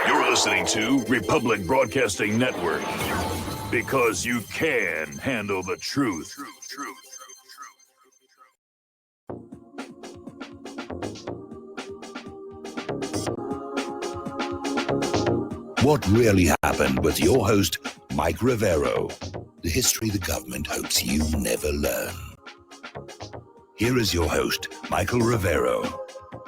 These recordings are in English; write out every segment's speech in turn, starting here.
You're listening to Republic Broadcasting Network because you can handle the truth. What really happened with your host, Mike Rivero, the history the government hopes you never learn. Here is your host, Michael Rivero.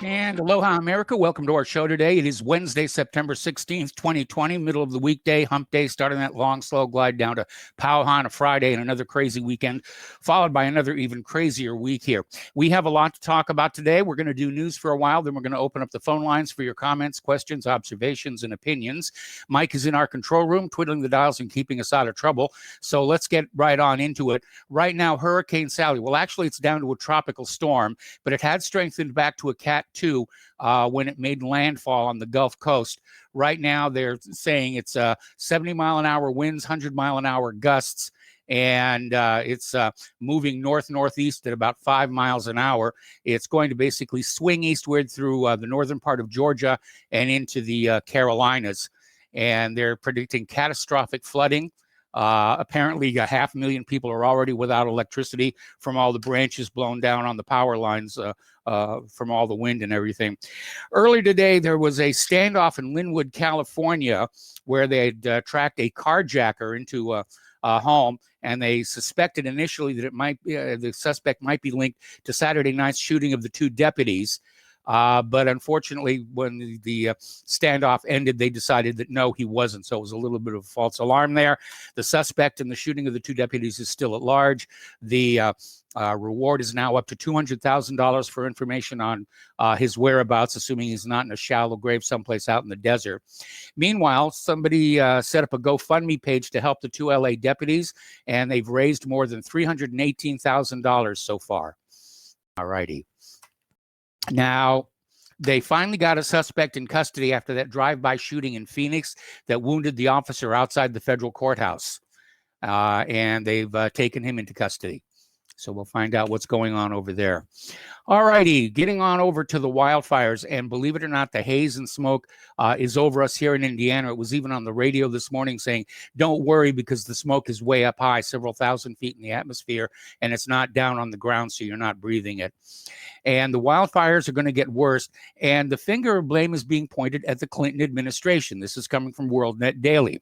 And aloha, America. Welcome to our show today. It is Wednesday, September 16th, 2020, middle of the weekday, hump day, starting that long, slow glide down to Pauha on a Friday and another crazy weekend, followed by another even crazier week here. We have a lot to talk about today. We're going to do news for a while, then we're going to open up the phone lines for your comments, questions, observations, and opinions. Mike is in our control room, twiddling the dials and keeping us out of trouble. So let's get right on into it. Right now, Hurricane Sally, well, actually, it's down to a tropical storm, but it had strengthened back to a Cat 2 when it made landfall on the Gulf Coast. Right now, they're saying it's 70-mile-an-hour winds, 100-mile-an-hour gusts, and it's moving north-northeast at about 5 miles an hour. It's going to basically swing eastward through the northern part of Georgia and into the Carolinas, and they're predicting catastrophic flooding. Apparently, 500,000 people are already without electricity from all the branches blown down on the power lines from all the wind and everything. Earlier today, there was a standoff in Linwood, California, where they had tracked a carjacker into a home, and they suspected initially that it might the suspect might be linked to Saturday night's shooting of the two deputies. But unfortunately, when the standoff ended, they decided that no, he wasn't. So it was a little bit of a false alarm there. The suspect in the shooting of the two deputies is still at large. The reward is now up to $200,000 for information on his whereabouts, assuming he's not in a shallow grave someplace out in the desert. Meanwhile, somebody set up a GoFundMe page to help the two LA deputies, and they've raised more than $318,000 so far. All righty. Now, they finally got a suspect in custody after that drive-by shooting in Phoenix that wounded the officer outside the federal courthouse. And they've taken him into custody. So we'll find out what's going on over there. All righty, getting on over to the wildfires. And believe it or not, the haze and smoke is over us here in Indiana. It was even on the radio this morning saying, don't worry because the smoke is way up high, several thousand feet in the atmosphere, and it's not down on the ground, so you're not breathing it. And the wildfires are going to get worse. And the finger of blame is being pointed at the Clinton administration. This is coming from WorldNet Daily.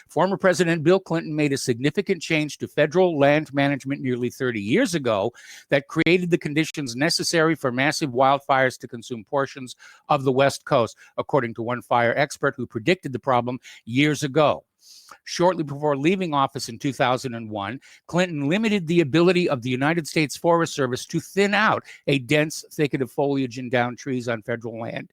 Former President Bill Clinton made a significant change to federal land management nearly 30 years ago that created the conditions necessary for massive wildfires to consume portions of the West Coast, according to one fire expert who predicted the problem years ago. Shortly before leaving office in 2001, Clinton limited the ability of the United States Forest Service to thin out a dense thicket of foliage and downed trees on federal land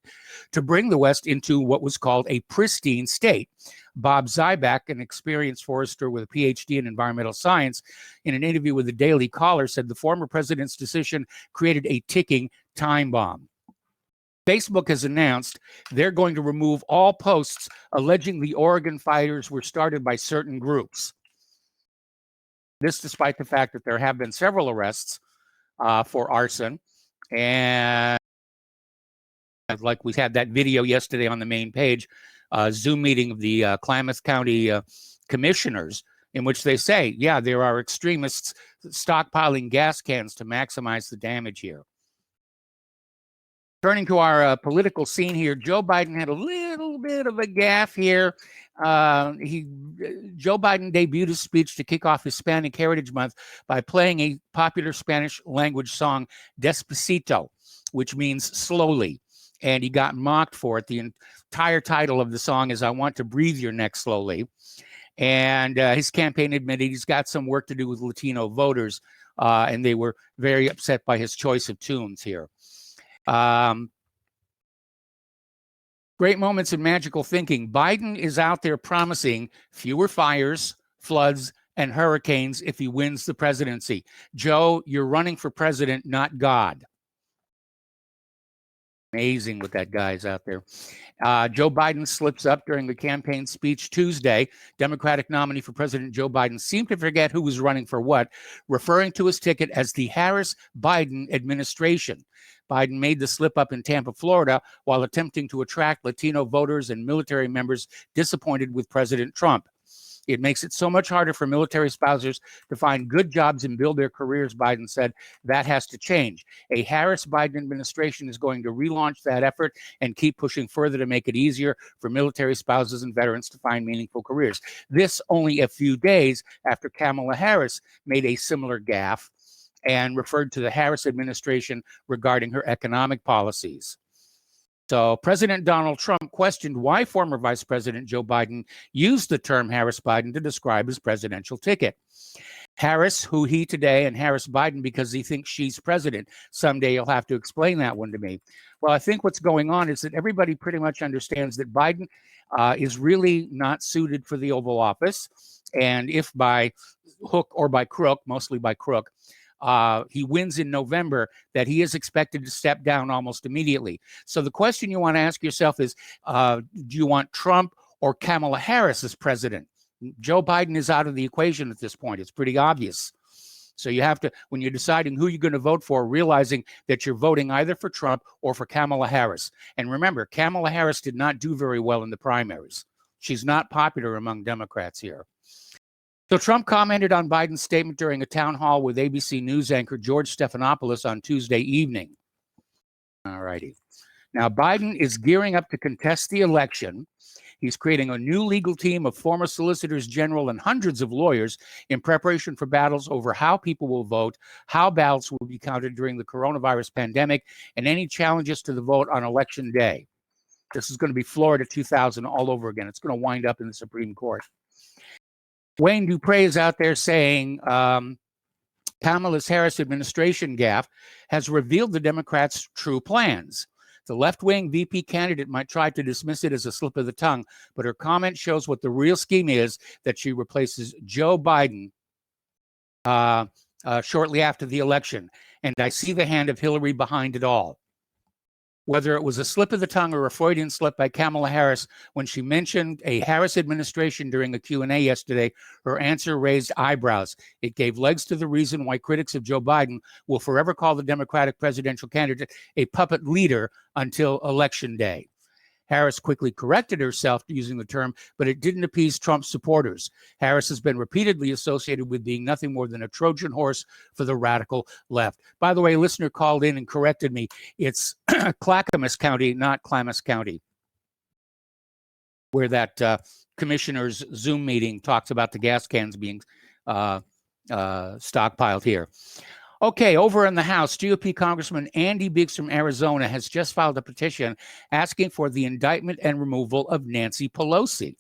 to bring the West into what was called a pristine state. Bob Zyback, an experienced forester with a PhD in environmental science, in an interview with the Daily Caller, said the former president's decision created a ticking time bomb. Facebook has announced they're going to remove all posts alleging the Oregon fires were started by certain groups. This despite the fact that there have been several arrests for arson. And like we had that video yesterday on the main page, Zoom meeting of the Klamath County commissioners, in which they say, yeah, there are extremists stockpiling gas cans to maximize the damage here. Turning to our political scene here, Joe Biden had a little bit of a gaffe here. Joe Biden debuted his speech to kick off Hispanic Heritage Month by playing a popular Spanish language song, Despacito, which means slowly. And he got mocked for it. The entire title of the song is I Want to Breathe Your Neck Slowly. And his campaign admitted he's got some work to do with Latino voters, and they were very upset by his choice of tunes here. Great moments in magical thinking. Biden is out there promising fewer fires, floods, and hurricanes if he wins the presidency. Joe, you're running for president, not God. Amazing what that guy's out there. Joe Biden slips up during the campaign speech Tuesday. Democratic nominee for President Joe Biden seemed to forget who was running for what, referring to his ticket as the Harris-Biden administration. Biden made the slip up in Tampa, Florida, while attempting to attract Latino voters and military members disappointed with President Trump. It makes it so much harder for military spouses to find good jobs and build their careers, Biden said. That has to change. A Harris-Biden administration is going to relaunch that effort and keep pushing further to make it easier for military spouses and veterans to find meaningful careers. This only a few days after Kamala Harris made a similar gaffe and referred to the Harris administration regarding her economic policies. So President Donald Trump questioned why former Vice President Joe Biden used the term Harris-Biden to describe his presidential ticket. Harris, who he today, and Harris-Biden because he thinks she's president. Someday you'll have to explain that one to me. Well, I think what's going on is that everybody pretty much understands that Biden is really not suited for the Oval Office. And if by hook or by crook, mostly by crook, he wins in November, that he is expected to step down almost immediately. So the question you want to ask yourself is, do you want Trump or Kamala Harris as president? Joe Biden is out of the equation at this point. It's pretty obvious. So you have to, when you're deciding who you're going to vote for, realizing that you're voting either for Trump or for Kamala Harris. And remember, Kamala Harris did not do very well in the primaries. She's not popular among Democrats here. So Trump commented on Biden's statement during a town hall with ABC News anchor George Stephanopoulos on Tuesday evening. All righty. Now, Biden is gearing up to contest the election. He's creating a new legal team of former solicitors general and hundreds of lawyers in preparation for battles over how people will vote, how ballots will be counted during the coronavirus pandemic, and any challenges to the vote on election day. This is going to be Florida 2000 all over again. It's going to wind up in the Supreme Court. Wayne Dupre is out there saying Kamala Harris administration gaffe has revealed the Democrats' true plans. The left-wing VP candidate might try to dismiss it as a slip of the tongue, but her comment shows what the real scheme is, that she replaces Joe Biden shortly after the election. And I see the hand of Hillary behind it all. Whether it was a slip of the tongue or a Freudian slip by Kamala Harris, when she mentioned a Harris administration during a Q&A yesterday, her answer raised eyebrows. It gave legs to the reason why critics of Joe Biden will forever call the Democratic presidential candidate a puppet leader until Election Day. Harris quickly corrected herself using the term, but it didn't appease Trump's supporters. Harris has been repeatedly associated with being nothing more than a Trojan horse for the radical left. By the way, a listener called in and corrected me. It's Clackamas County, not Klamath County, where that commissioner's Zoom meeting talks about the gas cans being stockpiled here. Okay, over in the House, GOP Congressman Andy Biggs from Arizona has just filed a petition asking for the indictment and removal of Nancy Pelosi.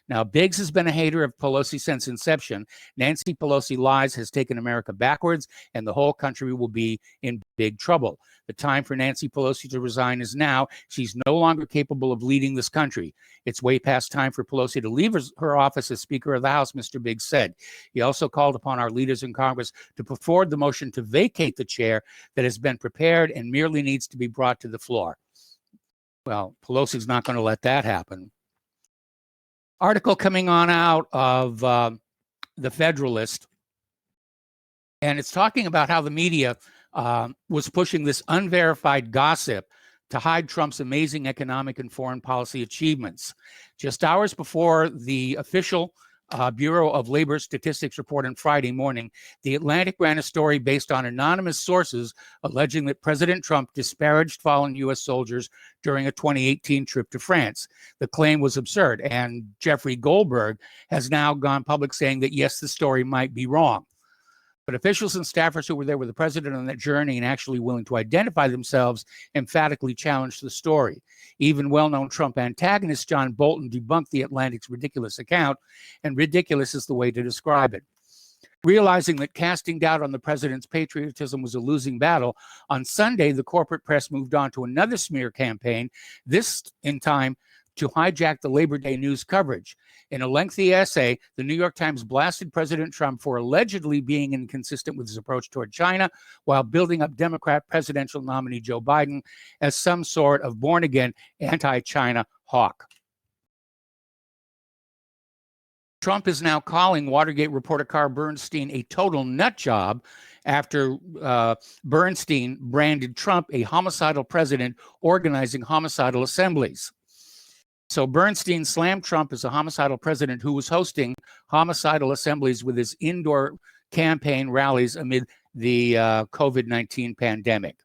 Now, Biggs has been a hater of Pelosi since inception. Nancy Pelosi lies has taken America backwards, and the whole country will be in big trouble. The time for Nancy Pelosi to resign is now. She's no longer capable of leading this country. It's way past time for Pelosi to leave her office as Speaker of the House, Mr. Biggs said. He also called upon our leaders in Congress to put forward the motion to vacate the chair that has been prepared and merely needs to be brought to the floor. Well, Pelosi's not going to let that happen. Article coming on out of the Federalist, and it's talking about how the media was pushing this unverified gossip to hide Trump's amazing economic and foreign policy achievements. Just hours before the official Bureau of Labor Statistics report on Friday morning, The Atlantic ran a story based on anonymous sources alleging that President Trump disparaged fallen U.S. soldiers during a 2018 trip to France. The claim was absurd, and Jeffrey Goldberg has now gone public saying that, yes, the story might be wrong. But officials and staffers who were there with the president on that journey and actually willing to identify themselves emphatically challenged the story. Even well-known Trump antagonist John Bolton debunked the Atlantic's ridiculous account, and ridiculous is the way to describe it. Realizing that casting doubt on the president's patriotism was a losing battle, on Sunday, the corporate press moved on to another smear campaign, this in time to hijack the Labor Day news coverage. In a lengthy essay, the New York Times blasted President Trump for allegedly being inconsistent with his approach toward China while building up Democrat presidential nominee Joe Biden as some sort of born-again anti-China hawk. Trump is now calling Watergate reporter Carl Bernstein a total nut job after Bernstein branded Trump a homicidal president organizing homicidal assemblies. So Bernstein slammed Trump as a homicidal president who was hosting homicidal assemblies with his indoor campaign rallies amid the COVID-19 pandemic.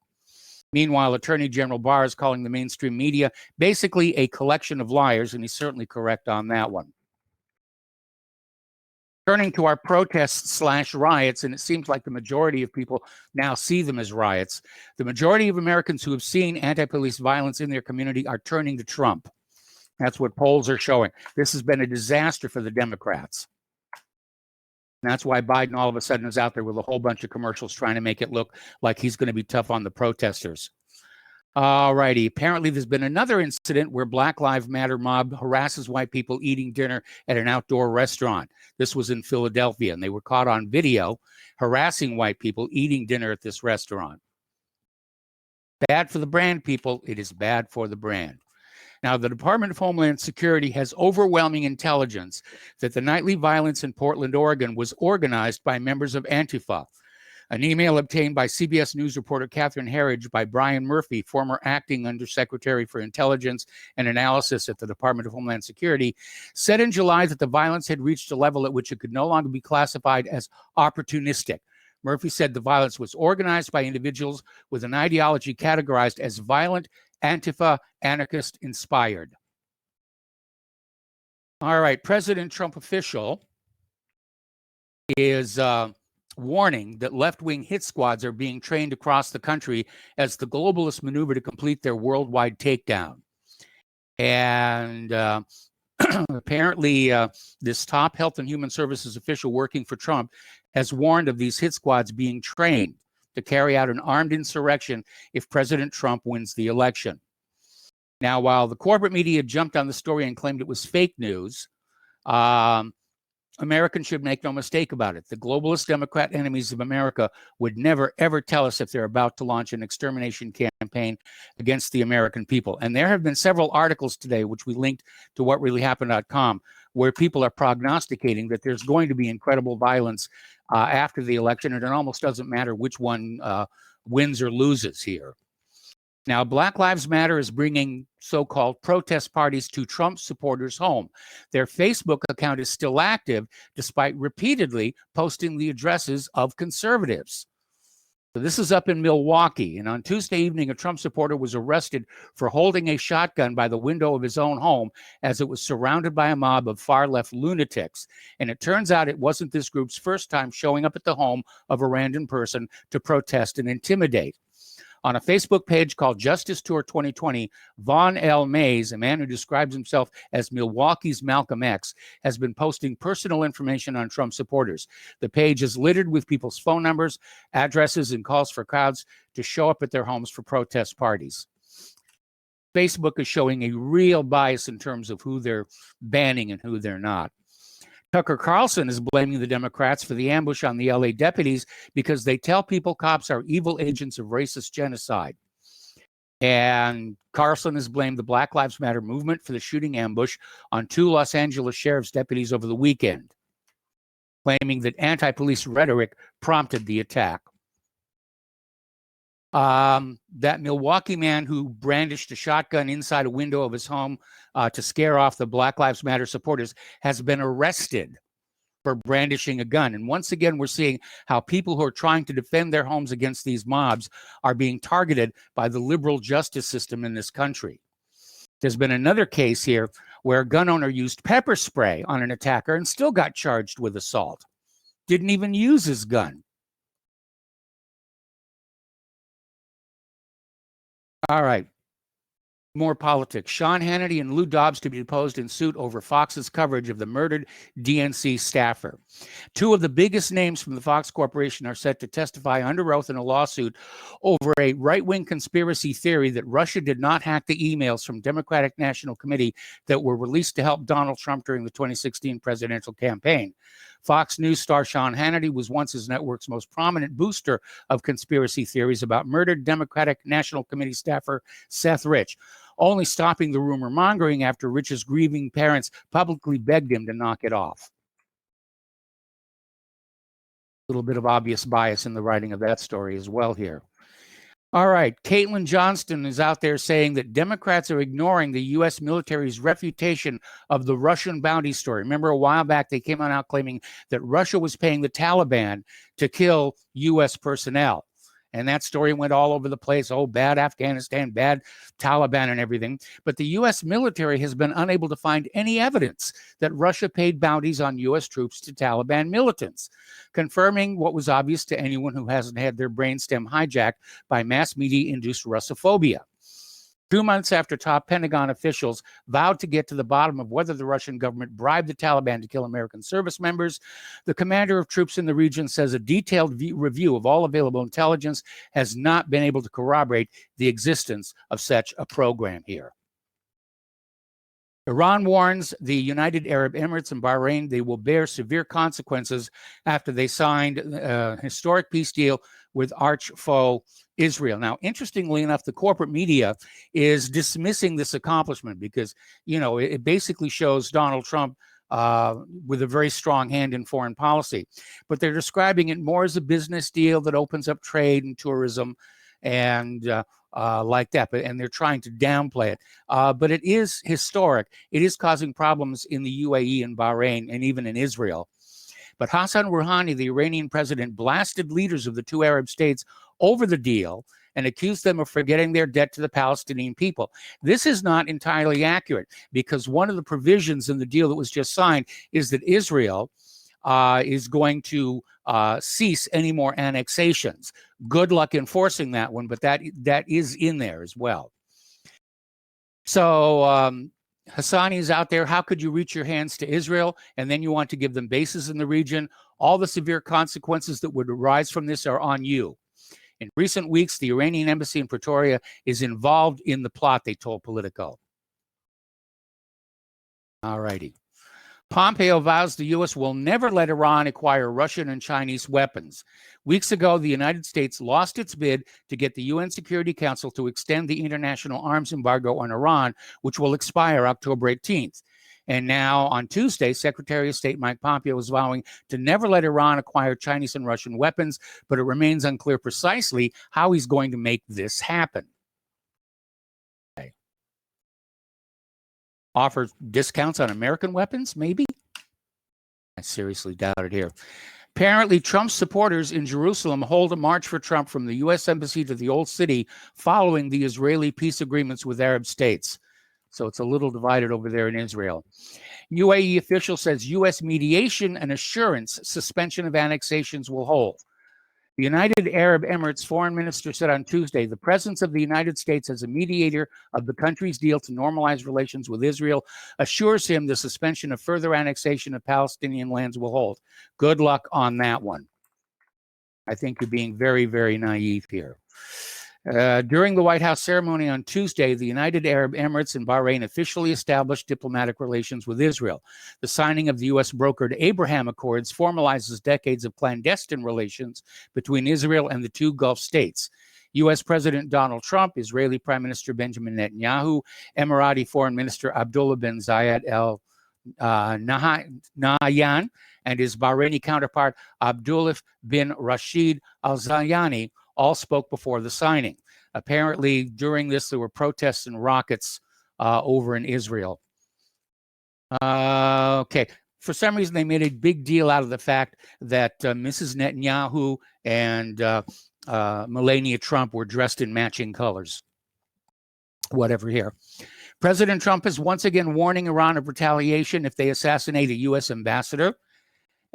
Meanwhile, Attorney General Barr is calling the mainstream media basically a collection of liars, and he's certainly correct on that one. Turning to our protests/riots, and it seems like the majority of people now see them as riots, the majority of Americans who have seen anti-police violence in their community are turning to Trump. That's what polls are showing. This has been a disaster for the Democrats. And that's why Biden all of a sudden is out there with a whole bunch of commercials trying to make it look like he's going to be tough on the protesters. All righty. Apparently, there's been another incident where Black Lives Matter mob harasses white people eating dinner at an outdoor restaurant. This was in Philadelphia, and they were caught on video harassing white people eating dinner at this restaurant. Bad for the brand, people. It is bad for the brand. Now, the Department of Homeland Security has overwhelming intelligence that the nightly violence in Portland, Oregon was organized by members of Antifa. An email obtained by CBS News reporter Catherine Herridge by Brian Murphy, former acting Undersecretary for Intelligence and Analysis at the Department of Homeland Security, said in July that the violence had reached a level at which it could no longer be classified as opportunistic. Murphy said the violence was organized by individuals with an ideology categorized as violent, Antifa, anarchist inspired. All right, President Trump official is warning that left-wing hit squads are being trained across the country as the globalists maneuver to complete their worldwide takedown. And apparently, this top health and human services official working for Trump has warned of these hit squads being trained to carry out an armed insurrection if President Trump wins the election. Now, while the corporate media jumped on the story and claimed it was fake news, Americans should make no mistake about it. The globalist Democrat enemies of America would never, ever tell us if they're about to launch an extermination campaign against the American people. And there have been several articles today, which we linked to whatreallyhappened.com, where people are prognosticating that there's going to be incredible violence after the election, and it almost doesn't matter which one wins or loses here. Now, Black Lives Matter is bringing so-called protest parties to Trump supporters' home. Their Facebook account is still active, despite repeatedly posting the addresses of conservatives. So this is up in Milwaukee, and on Tuesday evening, a Trump supporter was arrested for holding a shotgun by the window of his own home as it was surrounded by a mob of far-left lunatics. And it turns out it wasn't this group's first time showing up at the home of a random person to protest and intimidate. On a Facebook page called Justice Tour 2020, Vaughn L. Mays, a man who describes himself as Milwaukee's Malcolm X, has been posting personal information on Trump supporters. The page is littered with people's phone numbers, addresses, and calls for crowds to show up at their homes for protest parties. Facebook is showing a real bias in terms of who they're banning and who they're not. Tucker Carlson is blaming the Democrats for the ambush on the LA deputies because they tell people cops are evil agents of racist genocide. And Carlson has blamed the Black Lives Matter movement for the shooting ambush on 2 Los Angeles sheriff's deputies over the weekend, claiming that anti-police rhetoric prompted the attack. That Milwaukee man who brandished a shotgun inside a window of his home to scare off the Black Lives Matter supporters has been arrested for brandishing a gun. And once again, we're seeing how people who are trying to defend their homes against these mobs are being targeted by the liberal justice system in this country. There's been another case here where a gun owner used pepper spray on an attacker and still got charged with assault. Didn't even use his gun. All right. More politics. Sean Hannity and Lou Dobbs to be deposed in suit over Fox's coverage of the murdered DNC staffer. Two of the biggest names from the Fox Corporation are set to testify under oath in a lawsuit over a right-wing conspiracy theory that Russia did not hack the emails from Democratic National Committee that were released to help Donald Trump during the 2016 presidential campaign. Fox News star Sean Hannity was once his network's most prominent booster of conspiracy theories about murdered Democratic National Committee staffer Seth Rich, only stopping the rumor mongering after Rich's grieving parents publicly begged him to knock it off. A little bit of obvious bias in the writing of that story as well here. All right, Caitlin Johnston is out there saying that Democrats are ignoring the U.S. military's refutation of the Russian bounty story. Remember, a while back, they came out claiming that Russia was paying the Taliban to kill U.S. personnel. And that story went all over the place. Oh, bad Afghanistan, bad Taliban and everything. But the U.S. military has been unable to find any evidence that Russia paid bounties on U.S. troops to Taliban militants, confirming what was obvious to anyone who hasn't had their brainstem hijacked by mass media-induced Russophobia. 2 months after top Pentagon officials vowed to get to the bottom of whether the Russian government bribed the Taliban to kill American service members, the commander of troops in the region says a detailed review of all available intelligence has not been able to corroborate the existence of such a program here. Iran warns the United Arab Emirates and Bahrain they will bear severe consequences after they signed a historic peace deal with arch foe Israel. Now, interestingly enough, the corporate media is dismissing this accomplishment because, you know, it basically shows Donald Trump with a very strong hand in foreign policy. But they're describing it more as a business deal that opens up trade and tourism and like that, and they're trying to downplay it. But it is historic. It is causing problems in the UAE and Bahrain and even in Israel. But Hassan Rouhani, the Iranian president, blasted leaders of the two Arab states over the deal and accused them of forgetting their debt to the Palestinian people. This is not entirely accurate because one of the provisions in the deal that was just signed is that Israel is going to cease any more annexations. Good luck enforcing that one, but that is in there as well. So Hassani is out there. How could you reach your hands to Israel and then you want to give them bases in the region? All the severe consequences that would arise from this are on you. In recent weeks, the Iranian embassy in Pretoria is involved in the plot, they told Politico. All righty. Pompeo vows the U.S. will never let Iran acquire Russian and Chinese weapons. Weeks ago, the United States lost its bid to get the UN Security Council to extend the international arms embargo on Iran, which will expire October 18th. And now, on Tuesday, Secretary of State Mike Pompeo is vowing to never let Iran acquire Chinese and Russian weapons, but it remains unclear precisely how he's going to make this happen. Okay. Offer discounts on American weapons, maybe? I seriously doubt it here. Apparently, Trump's supporters in Jerusalem hold a march for Trump from the U.S. Embassy to the Old City following the Israeli peace agreements with Arab states. So it's a little divided over there in Israel. UAE official says U.S. mediation and assurance suspension of annexations will hold. The United Arab Emirates foreign minister said on Tuesday, the presence of the United States as a mediator of the country's deal to normalize relations with Israel assures him the suspension of further annexation of Palestinian lands will hold. Good luck on that one. I think you're being very, very naive here. During the White House ceremony on Tuesday, the United Arab Emirates and Bahrain officially established diplomatic relations with Israel. The signing of the U.S.-brokered Abraham Accords formalizes decades of clandestine relations between Israel and the two Gulf states. U.S. President Donald Trump, Israeli Prime Minister Benjamin Netanyahu, Emirati Foreign Minister Abdullah bin Zayed Al Nahyan, and his Bahraini counterpart Abdullah bin Rashid Al Zayani all spoke before the signing. Apparently, during this, there were protests and rockets over in Israel. Okay. For some reason, they made a big deal out of the fact that Mrs. Netanyahu and Melania Trump were dressed in matching colors. Whatever here. President Trump is once again warning Iran of retaliation if they assassinate a U.S. ambassador.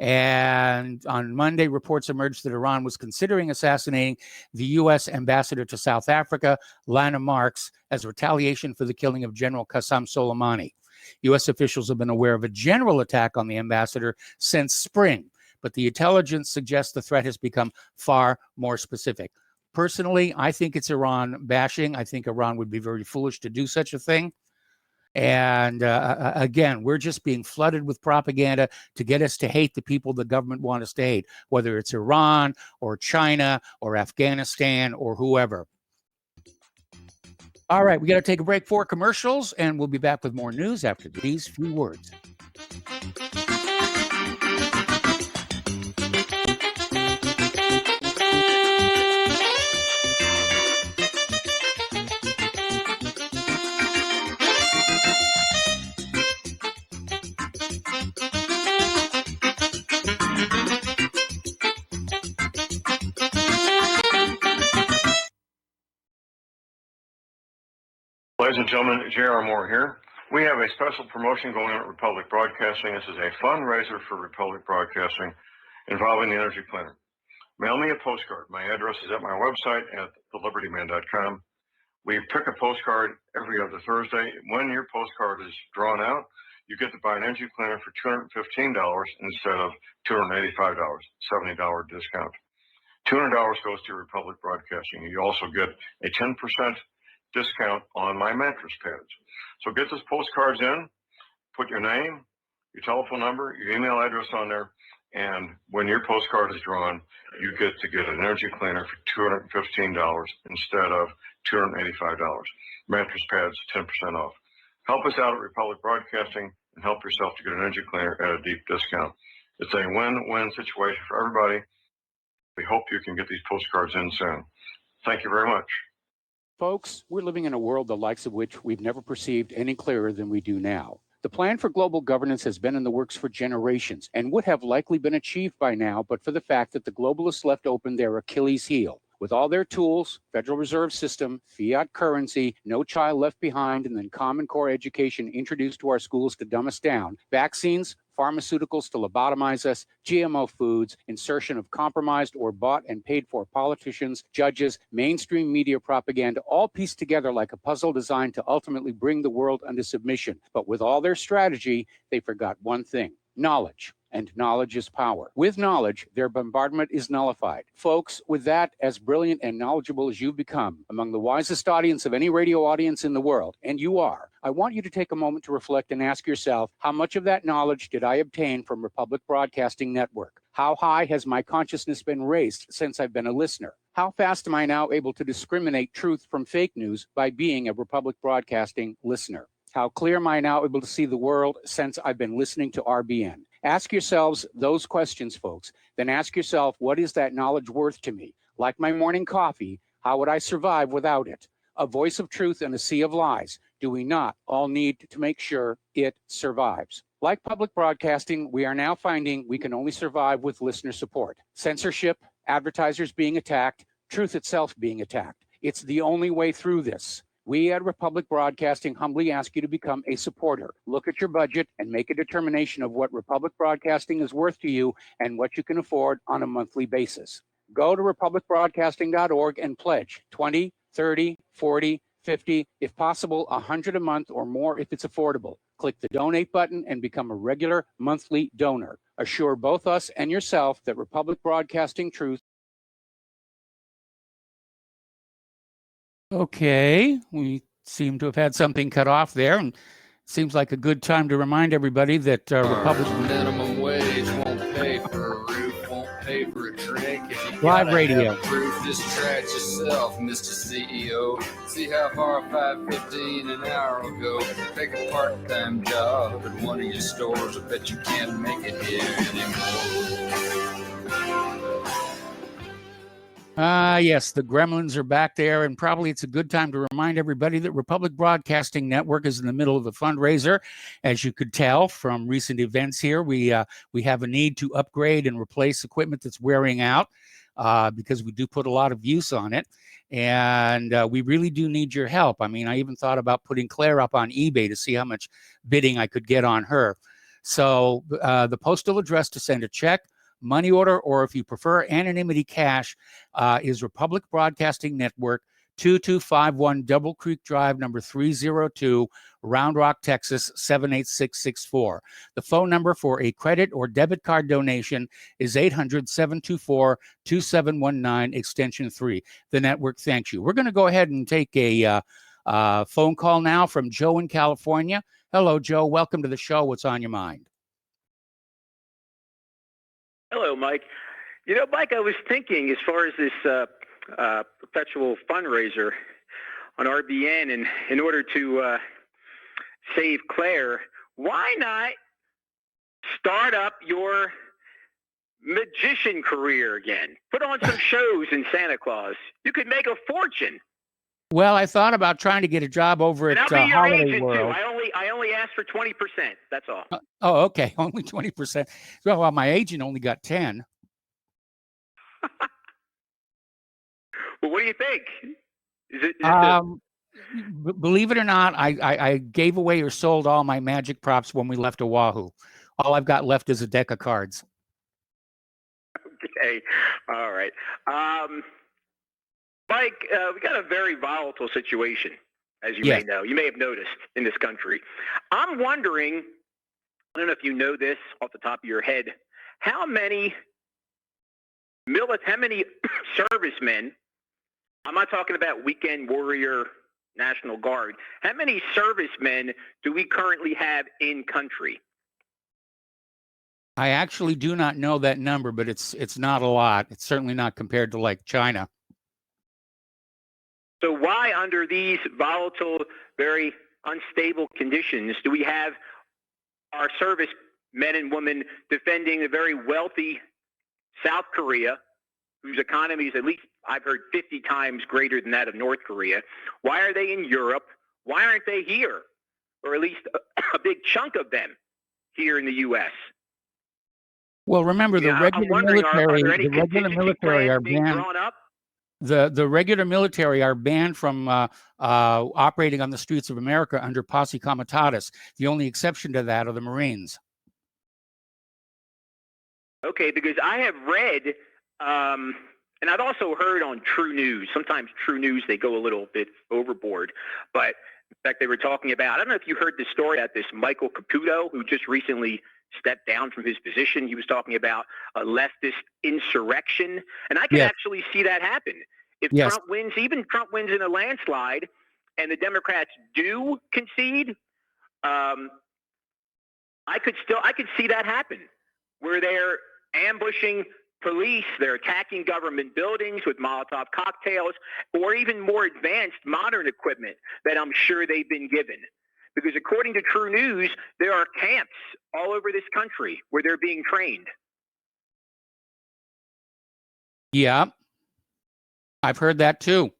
And on Monday, reports emerged that Iran was considering assassinating the U.S. ambassador to South Africa, Lana Marks, as retaliation for the killing of General Qasem Soleimani. U.S. officials have been aware of a general attack on the ambassador since spring, but the intelligence suggests the threat has become far more specific. Personally, I think it's Iran bashing. I think Iran would be very foolish to do such a thing. And again, we're just being flooded with propaganda to get us to hate the people the government want us to hate, whether it's Iran or China or Afghanistan or whoever. All right, we got to take a break for commercials, and we'll be back with more news after these few words. Ladies and gentlemen, J.R. Moore here. We have a special promotion going on at Republic Broadcasting. This is a fundraiser for Republic Broadcasting involving the Energy Planner. Mail me a postcard. My address is at my website at thelibertyman.com. We pick a postcard every other Thursday. When your postcard is drawn out, you get to buy an Energy Planner for $215 instead of $285, $70 discount. $200 goes to Republic Broadcasting. You also get a 10% discount on my mattress pads. So get those postcards in, put your name, your telephone number, your email address on there, and when your postcard is drawn, you get to get an Energy Planner for $215 instead of $285. Mattress pads, 10% off. Help us out at Republic Broadcasting and help yourself to get an Energy Planner at a deep discount. It's a win-win situation for everybody. We hope you can get these postcards in soon. Thank you very much. Folks, we're living in a world the likes of which we've never perceived any clearer than we do now. The plan for global governance has been in the works for generations and would have likely been achieved by now, but for the fact that the globalists left open their Achilles heel. With all their tools, Federal Reserve System, fiat currency, no child left behind, and then Common Core education introduced to our schools to dumb us down, vaccines, pharmaceuticals to lobotomize us, GMO foods, insertion of compromised or bought and paid for politicians, judges, mainstream media propaganda, all pieced together like a puzzle designed to ultimately bring the world under submission. But with all their strategy, they forgot one thing: knowledge. And knowledge is power. With knowledge, their bombardment is nullified. Folks, with that, as brilliant and knowledgeable as you've become, among the wisest audience of any radio audience in the world, and you are, I want you to take a moment to reflect and ask yourself, how much of that knowledge did I obtain from Republic Broadcasting Network? How high has my consciousness been raised since I've been a listener? How fast am I now able to discriminate truth from fake news by being a Republic Broadcasting listener? How clear am I now able to see the world since I've been listening to RBN? Ask yourselves those questions, folks. Then ask yourself, what is that knowledge worth to me? Like my morning coffee, how would I survive without it? A voice of truth in a sea of lies. Do we not all need to make sure it survives? Like public broadcasting, we are now finding we can only survive with listener support. Censorship, advertisers being attacked, truth itself being attacked. It's the only way through this. We at Republic Broadcasting humbly ask you to become a supporter. Look at your budget and make a determination of what Republic Broadcasting is worth to you and what you can afford on a monthly basis. Go to republicbroadcasting.org and pledge 20, 30, 40, 50, if possible, 100 a month or more if it's affordable. Click the donate button and become a regular monthly donor. Assure both us and yourself that Republic Broadcasting Truth. Okay, we seem to have had something cut off there, and it seems like a good time to remind everybody that Republic minimum wage won't pay for a roof, won't pay for a drink. If you Live gotta radio. have proof, just try it yourself, Mr. CEO. See how far $5.15 an hour will go. Take a part-time job at one of your stores. I bet you can't make it here anymore. Yes, the gremlins are back there, and probably it's a good time to remind everybody that Republic Broadcasting Network is in the middle of a fundraiser. As you could tell from recent events here, we have a need to upgrade and replace equipment that's wearing out because we do put a lot of use on it, and we really do need your help. I mean, I even thought about putting Claire up on eBay to see how much bidding I could get on her. So the postal address to send a check, money order, or if you prefer anonymity cash, is Republic Broadcasting Network, 2251 Double Creek Drive, number 302, Round Rock, Texas, 78664. The phone number for a credit or debit card donation is 800-724-2719, extension 3. The network thanks you. We're going to go ahead and take a phone call now from Joe in California. Hello, Joe. Welcome to the show. What's on your mind? Hello, Mike. You know, Mike, I was thinking as far as this perpetual fundraiser on RBN, and in order to save Claire, why not start up your magician career again? Put on some shows in Santa Claus. You could make a fortune. Well, I thought about trying to get a job over And at I'll be your Holiday agent World. too. I only asked for 20%. That's all. Oh, okay. Only 20%. Well, my agent only got 10. Well, what do you think? Believe it or not, I gave away or sold all my magic props when we left Oahu. All I've got left is a deck of cards. Okay. All right. Mike, we got a very volatile situation, as you may know. You may have noticed in this country. I'm wondering, I don't know if you know this off the top of your head, how many servicemen, I'm not talking about weekend warrior National Guard, how many servicemen do we currently have in country? I actually do not know that number, but it's not a lot. It's certainly not compared to like China. So why, under these volatile, very unstable conditions, do we have our service men and women defending a very wealthy South Korea, whose economy is at least, I've heard, 50 times greater than that of North Korea? Why are they in Europe? Why aren't they here? Or at least a big chunk of them here in the U.S.? Well, remember, the regular military are banned. The regular military are banned from operating on the streets of America under posse comitatus. The only exception to that are the Marines. Okay, because I have read, and I've also heard on True News, sometimes True News, they go a little bit overboard, but in fact, they were talking about, I don't know if you heard the story about this Michael Caputo, who just recently stepped down from his position. He was talking about a leftist insurrection, and I can actually see that happen. If Trump wins, even Trump wins in a landslide, and the Democrats do concede, I could see that happen, where they're ambushing police, they're attacking government buildings with Molotov cocktails, or even more advanced modern equipment that I'm sure they've been given. Because according to True News, there are camps all over this country where they're being trained. Yeah, I've heard that too.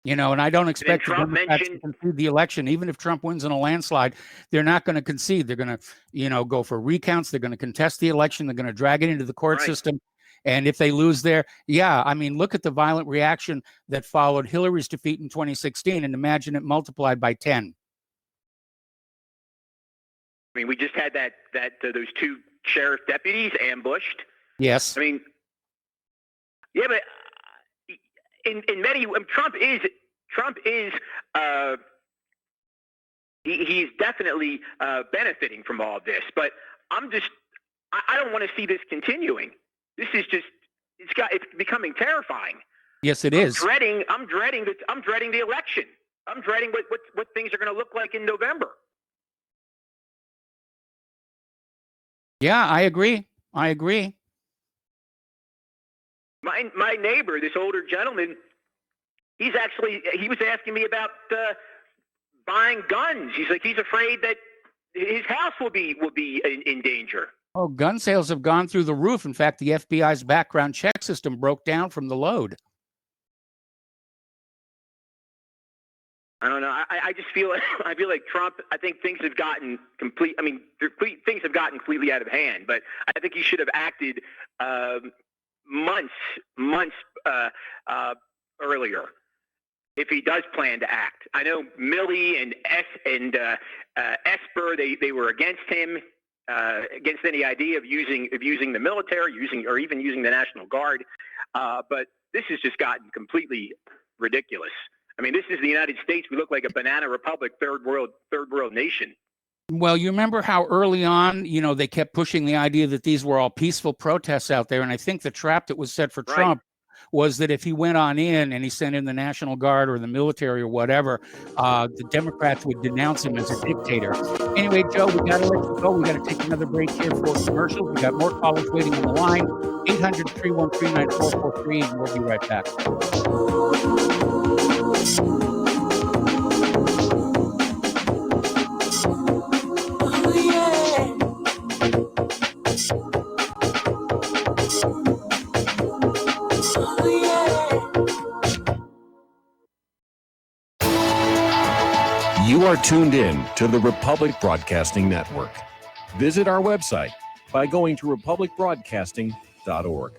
You know, and I don't expect the Democrats to concede the election. Even if Trump wins in a landslide, they're not going to concede. They're going to, go for recounts. They're going to contest the election. They're going to drag it into the court system. And if they lose there, look at the violent reaction that followed Hillary's defeat in 2016, and imagine it multiplied by 10. I mean, we just had those two sheriff deputies ambushed. Yes. I mean, yeah, but in many, Trump is he's definitely benefiting from all of this. But I don't want to see this continuing. This is just it's becoming terrifying. Yes, it is. I'm dreading the election. I'm dreading what things are going to look like in November. Yeah, I agree. My neighbor, this older gentleman, he was asking me about buying guns. He's like, he's afraid that his house will be in danger. Oh, gun sales have gone through the roof. In fact, the FBI's background check system broke down from the load. I don't know. I just feel like Trump. I think things have gotten things have gotten completely out of hand. But I think he should have acted months earlier if he does plan to act. I know Milley and Esper, they were against him. against any idea of using the military, or even using the National Guard. But this has just gotten completely ridiculous. I mean, this is the United States. We look like a banana republic, third world nation. Well, you remember how early on, they kept pushing the idea that these were all peaceful protests out there. And I think the trap that was set for Trump was that if he went on in and he sent in the National Guard or the military or whatever, the Democrats would denounce him as a dictator. Anyway, Joe, we got to let you go. We got to take another break here for commercials. We got more callers waiting on the line. 800-313-9443, and we'll be right back. You are tuned in to the Republic Broadcasting Network. Visit our website by going to republicbroadcasting.org.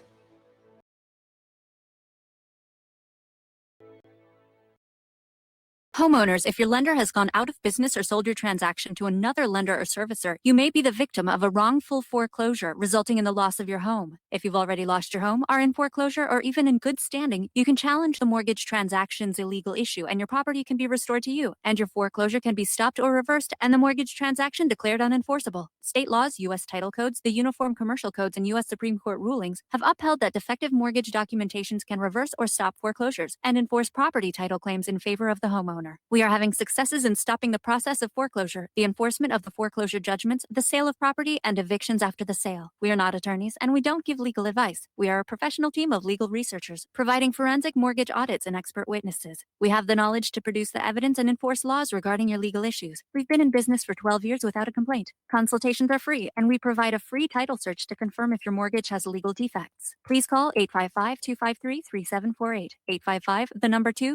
Homeowners, if your lender has gone out of business or sold your transaction to another lender or servicer, you may be the victim of a wrongful foreclosure, resulting in the loss of your home. If you've already lost your home, are in foreclosure, or even in good standing, you can challenge the mortgage transaction's illegal issue, and your property can be restored to you, and your foreclosure can be stopped or reversed, and the mortgage transaction declared unenforceable. State laws, U.S. title codes, the Uniform Commercial Codes, and U.S. Supreme Court rulings have upheld that defective mortgage documentations can reverse or stop foreclosures and enforce property title claims in favor of the homeowner. We are having successes in stopping the process of foreclosure, the enforcement of the foreclosure judgments, the sale of property, and evictions after the sale. We are not attorneys, and we don't give legal advice. We are a professional team of legal researchers, providing forensic mortgage audits and expert witnesses. We have the knowledge to produce the evidence and enforce laws regarding your legal issues. We've been in business for 12 years without a complaint. Consultations are free, and we provide a free title search to confirm if your mortgage has legal defects. Please call 855-253-3748. 855,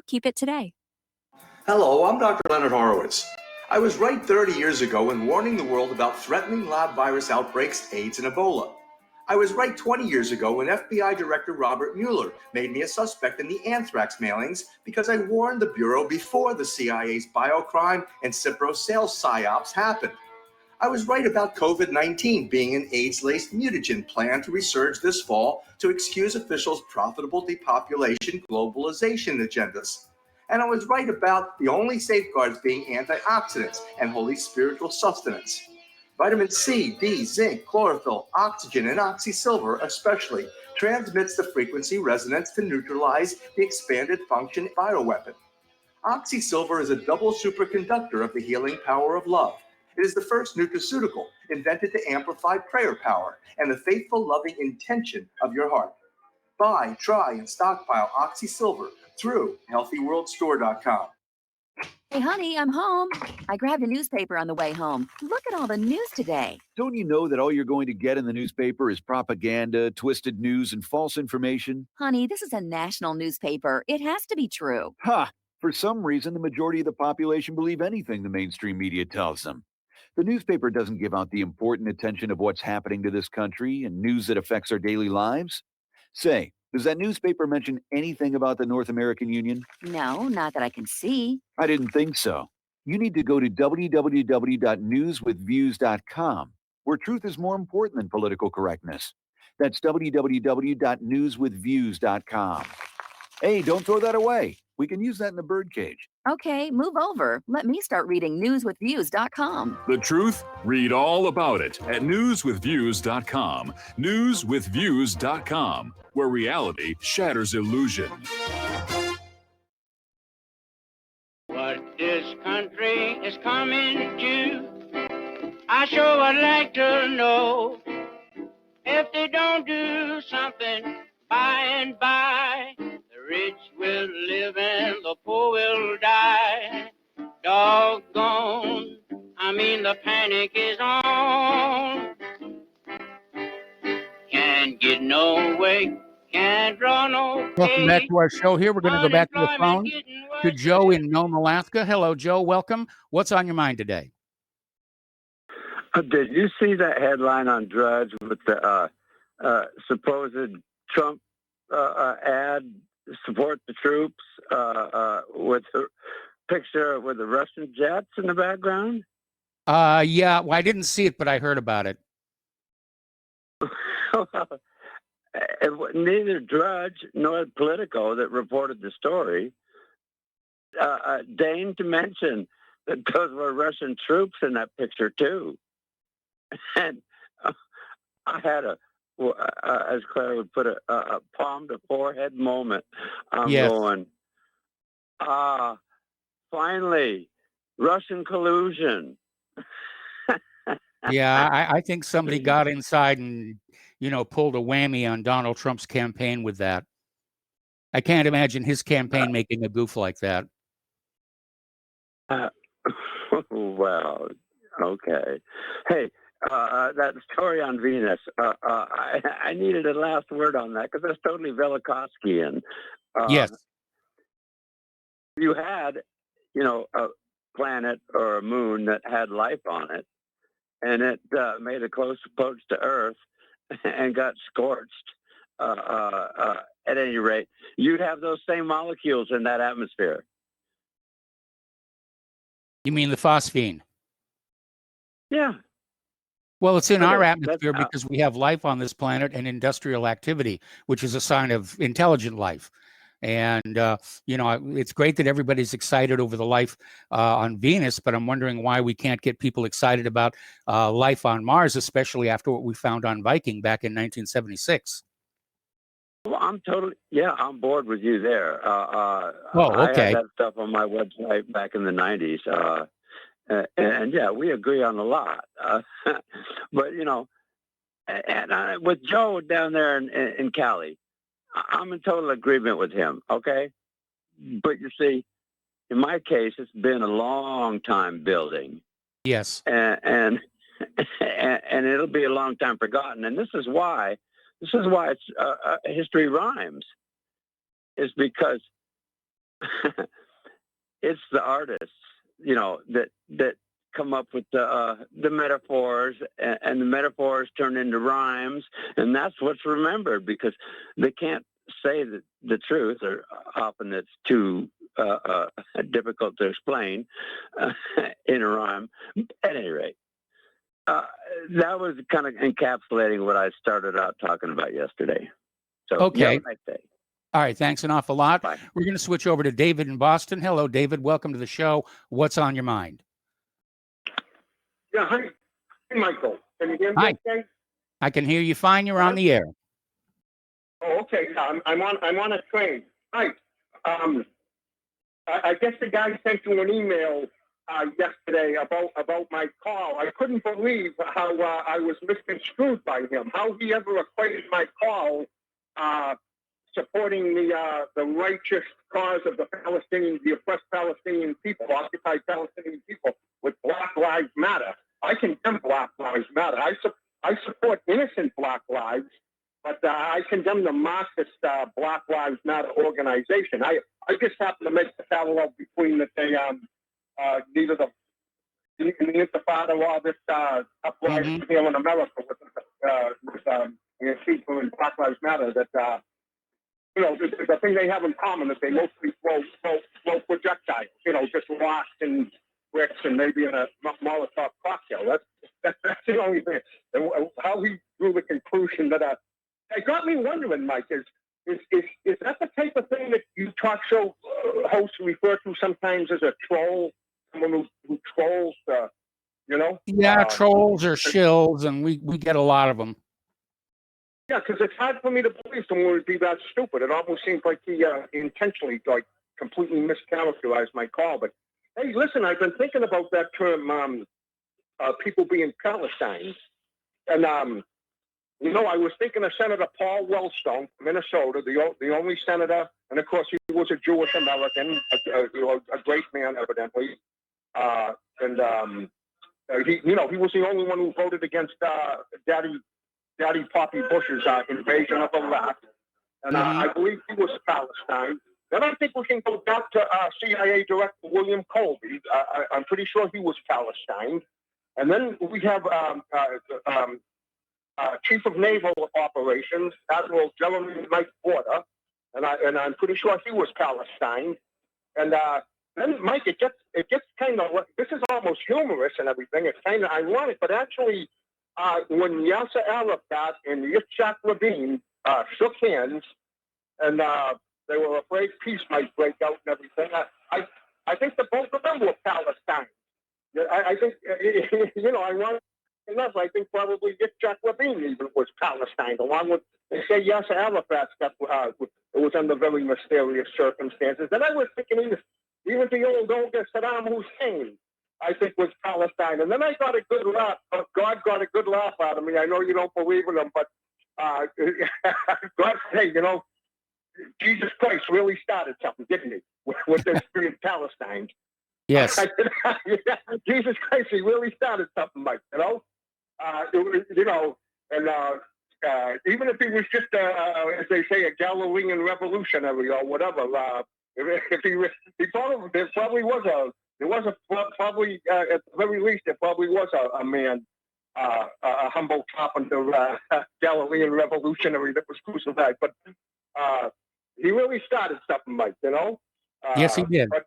keep it today. Hello, I'm Dr. Leonard Horowitz. I was right 30 years ago in warning the world about threatening lab virus outbreaks, AIDS, and Ebola. I was right 20 years ago when FBI Director Robert Mueller made me a suspect in the anthrax mailings because I warned the Bureau before the CIA's biocrime and Cipro sales psyops happened. I was right about COVID-19 being an AIDS-laced mutagen planned to resurge this fall to excuse officials' profitable depopulation globalization agendas. And I was right about the only safeguards being antioxidants and holy spiritual sustenance. Vitamin C, D, zinc, chlorophyll, oxygen, and oxysilver especially transmits the frequency resonance to neutralize the expanded function bioweapon. Oxysilver is a double superconductor of the healing power of love. It is the first nutraceutical invented to amplify prayer power and the faithful, loving intention of your heart. Buy, try, and stockpile Oxysilver through HealthyWorldStore.com. Hey, honey, I'm home. I grabbed a newspaper on the way home. Look at all the news today. Don't you know that all you're going to get in the newspaper is propaganda, twisted news, and false information? Honey, this is a national newspaper. It has to be true. Ha! For some reason, the majority of the population believe anything the mainstream media tells them. The newspaper doesn't give out the important attention of what's happening to this country and news that affects our daily lives. Say, does that newspaper mention anything about the North American Union? No, not that I can see. I didn't think so. You need to go to www.newswithviews.com, where truth is more important than political correctness. That's www.newswithviews.com. Hey, don't throw that away. We can use that in the birdcage. Okay, move over. Let me start reading newswithviews.com. The truth? Read all about it at newswithviews.com. Newswithviews.com, where reality shatters illusion. What this country is coming to, I sure would like to know. If they don't do something by and by, the rich will live and the poor will die. Doggone, the panic is on. Can't get no way, can't draw no pay. Welcome back to our show here. We're going to go back to the phone to Joe in Nome, Alaska. Hello, Joe. Welcome. What's on your mind today? Did you see that headline on Drudge with the supposed Trump ad, support the troops, with the picture with the Russian jets in the background? Yeah, well, I didn't see it, but I heard about it. Neither Drudge nor Politico that reported the story deigned to mention that those were Russian troops in that picture too. And I had as Claire would put it, a palm to forehead moment. I'm Yes. going, finally, Russian collusion. Yeah, I think somebody got inside and, pulled a whammy on Donald Trump's campaign with that. I can't imagine his campaign making a goof like that. Well, okay. Hey, that story on Venus, I needed a last word on that because that's totally Velikovskyan. Yes. You had, a planet or a moon that had life on it, and it made a close approach to Earth and got scorched. At any rate, you'd have those same molecules in that atmosphere. You mean the phosphine? Yeah. Well, it's in Okay, our atmosphere because we have life on this planet and industrial activity, which is a sign of intelligent life. And, it's great that everybody's excited over the life on Venus, but I'm wondering why we can't get people excited about life on Mars, especially after what we found on Viking back in 1976. Well, I'm totally, on board with you there. Oh, I okay. had that stuff on my website back in the 90s. And yeah, we agree on a lot. But, with Joe down there in Cali, I'm in total agreement with him, okay? But you see, in my case, it's been a long time building. Yes. And it'll be a long time forgotten. And this is why it's history rhymes, is because it's the artists, that come up with the metaphors, and the metaphors turn into rhymes, and that's what's remembered because they can't say the truth, or often it's too difficult to explain in a rhyme. At any rate, that was kind of encapsulating what I started out talking about yesterday. So, Okay. Have a nice day. All right. Thanks an awful lot. Bye. We're going to switch over to David in Boston. Hello, David. Welcome to the show. What's on your mind? Yeah, hi, Michael. Can you hear me? Hi. Okay? I can hear you fine. You're on the air. Oh, okay. Yeah, I'm on a train. Hi. I guess the guy sent you an email yesterday about my call. I couldn't believe how I was misconstrued by him. How he ever equated my call supporting the righteous cause of the oppressed Palestinian people, occupied Palestinian people, with Black Lives Matter. I condemn Black Lives Matter. I support innocent Black lives, but I condemn the Marxist Black Lives Matter organization. I just happen to make the parallel between that they neither the Intifada or this uprising here in America with people in Black Lives Matter that. The thing they have in common is they mostly throw projectiles, just rocks and bricks and maybe in a Molotov cocktail. That's the only thing. And how he drew the conclusion that it got me wondering, Mike, is that the type of thing that you talk show hosts refer to sometimes as a troll, someone who trolls, Yeah, trolls or shills, and we get a lot of them. Yeah, because it's hard for me to believe someone would be that stupid. It almost seems like he intentionally, completely mischaracterized my call. But hey, listen, I've been thinking about that term, people being Palestine, and I was thinking of Senator Paul Wellstone from Minnesota, the only senator, and of course he was a Jewish American, a great man evidently, and he was the only one who voted against Daddy Poppy Bush's invasion of Iraq, and I believe he was Palestine. Then I think we can go back to CIA Director William Colby. I'm pretty sure he was Palestine. And then we have Chief of Naval Operations, Admiral Jeremy Mike Porter, and I'm pretty sure he was Palestine. And then, Mike, it gets it gets kind of, this is almost humorous and everything. It's kind of ironic, but actually, when Yasser Arafat and Yitzhak Rabin shook hands, and they were afraid peace might break out and everything, I think the both of them were Palestine. I think, ironic enough, I think probably Yitzhak Rabin even was Palestine, along with, they say Yasser Arafat stuff, it was under very mysterious circumstances. And I was thinking, even the old Saddam Hussein, I think, was Palestine. And then I got a good laugh. God got a good laugh out of me. I know you don't believe in him, but God, hey, Jesus Christ really started something, didn't he? With this being Palestine. Yes. Jesus Christ, he really started something, Mike, and even if he was just, as they say, a Galilean revolutionary or whatever, if he probably, there probably at the very least, there probably was a man, a humble carpenter, Galilean revolutionary that was crucified. But he really started something, Mike, Yes, he did. But,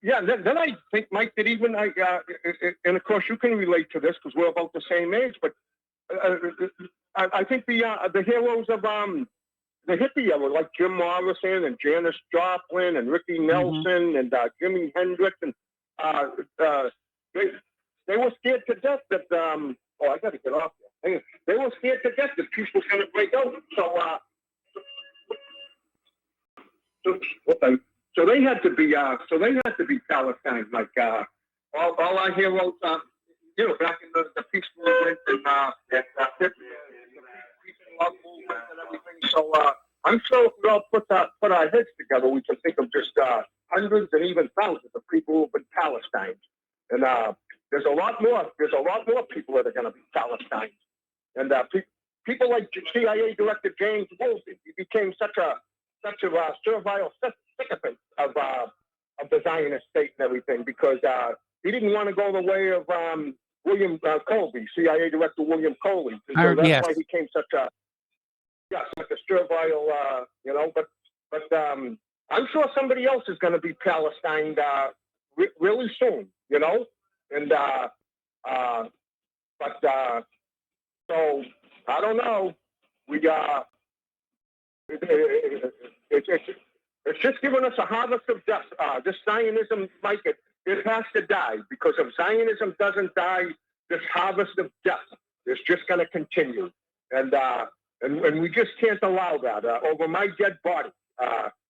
yeah, then I think, Mike, that even and of course you can relate to this because we're about the same age, but I think the heroes of the hippie era, like Jim Morrison and Janis Joplin and Ricky Nelson and Jimi Hendrix, and they were scared to death that I got to get off there. They were scared to death that peace was going to break out. So they had to be Palestine, like all our heroes, back in the peace movement and the peace and love movement and everything. So I'm sure if we all put our heads together, we can think of just hundreds and even thousands of people who have been Palestine. And there's a lot more people that are going to be Palestine. And people like CIA Director James Woolsey, he became such a servile sycophant of the Zionist state and everything because he didn't want to go the way of William Colby, CIA Director William Colby. So that's why he became such a servile, But I'm sure somebody else is going to be Palestine really soon, And so I don't know. It's just giving us a harvest of death. This Zionism, Mike, it has to die because if Zionism doesn't die, this harvest of death is just going to continue, and we just can't allow that over my dead body.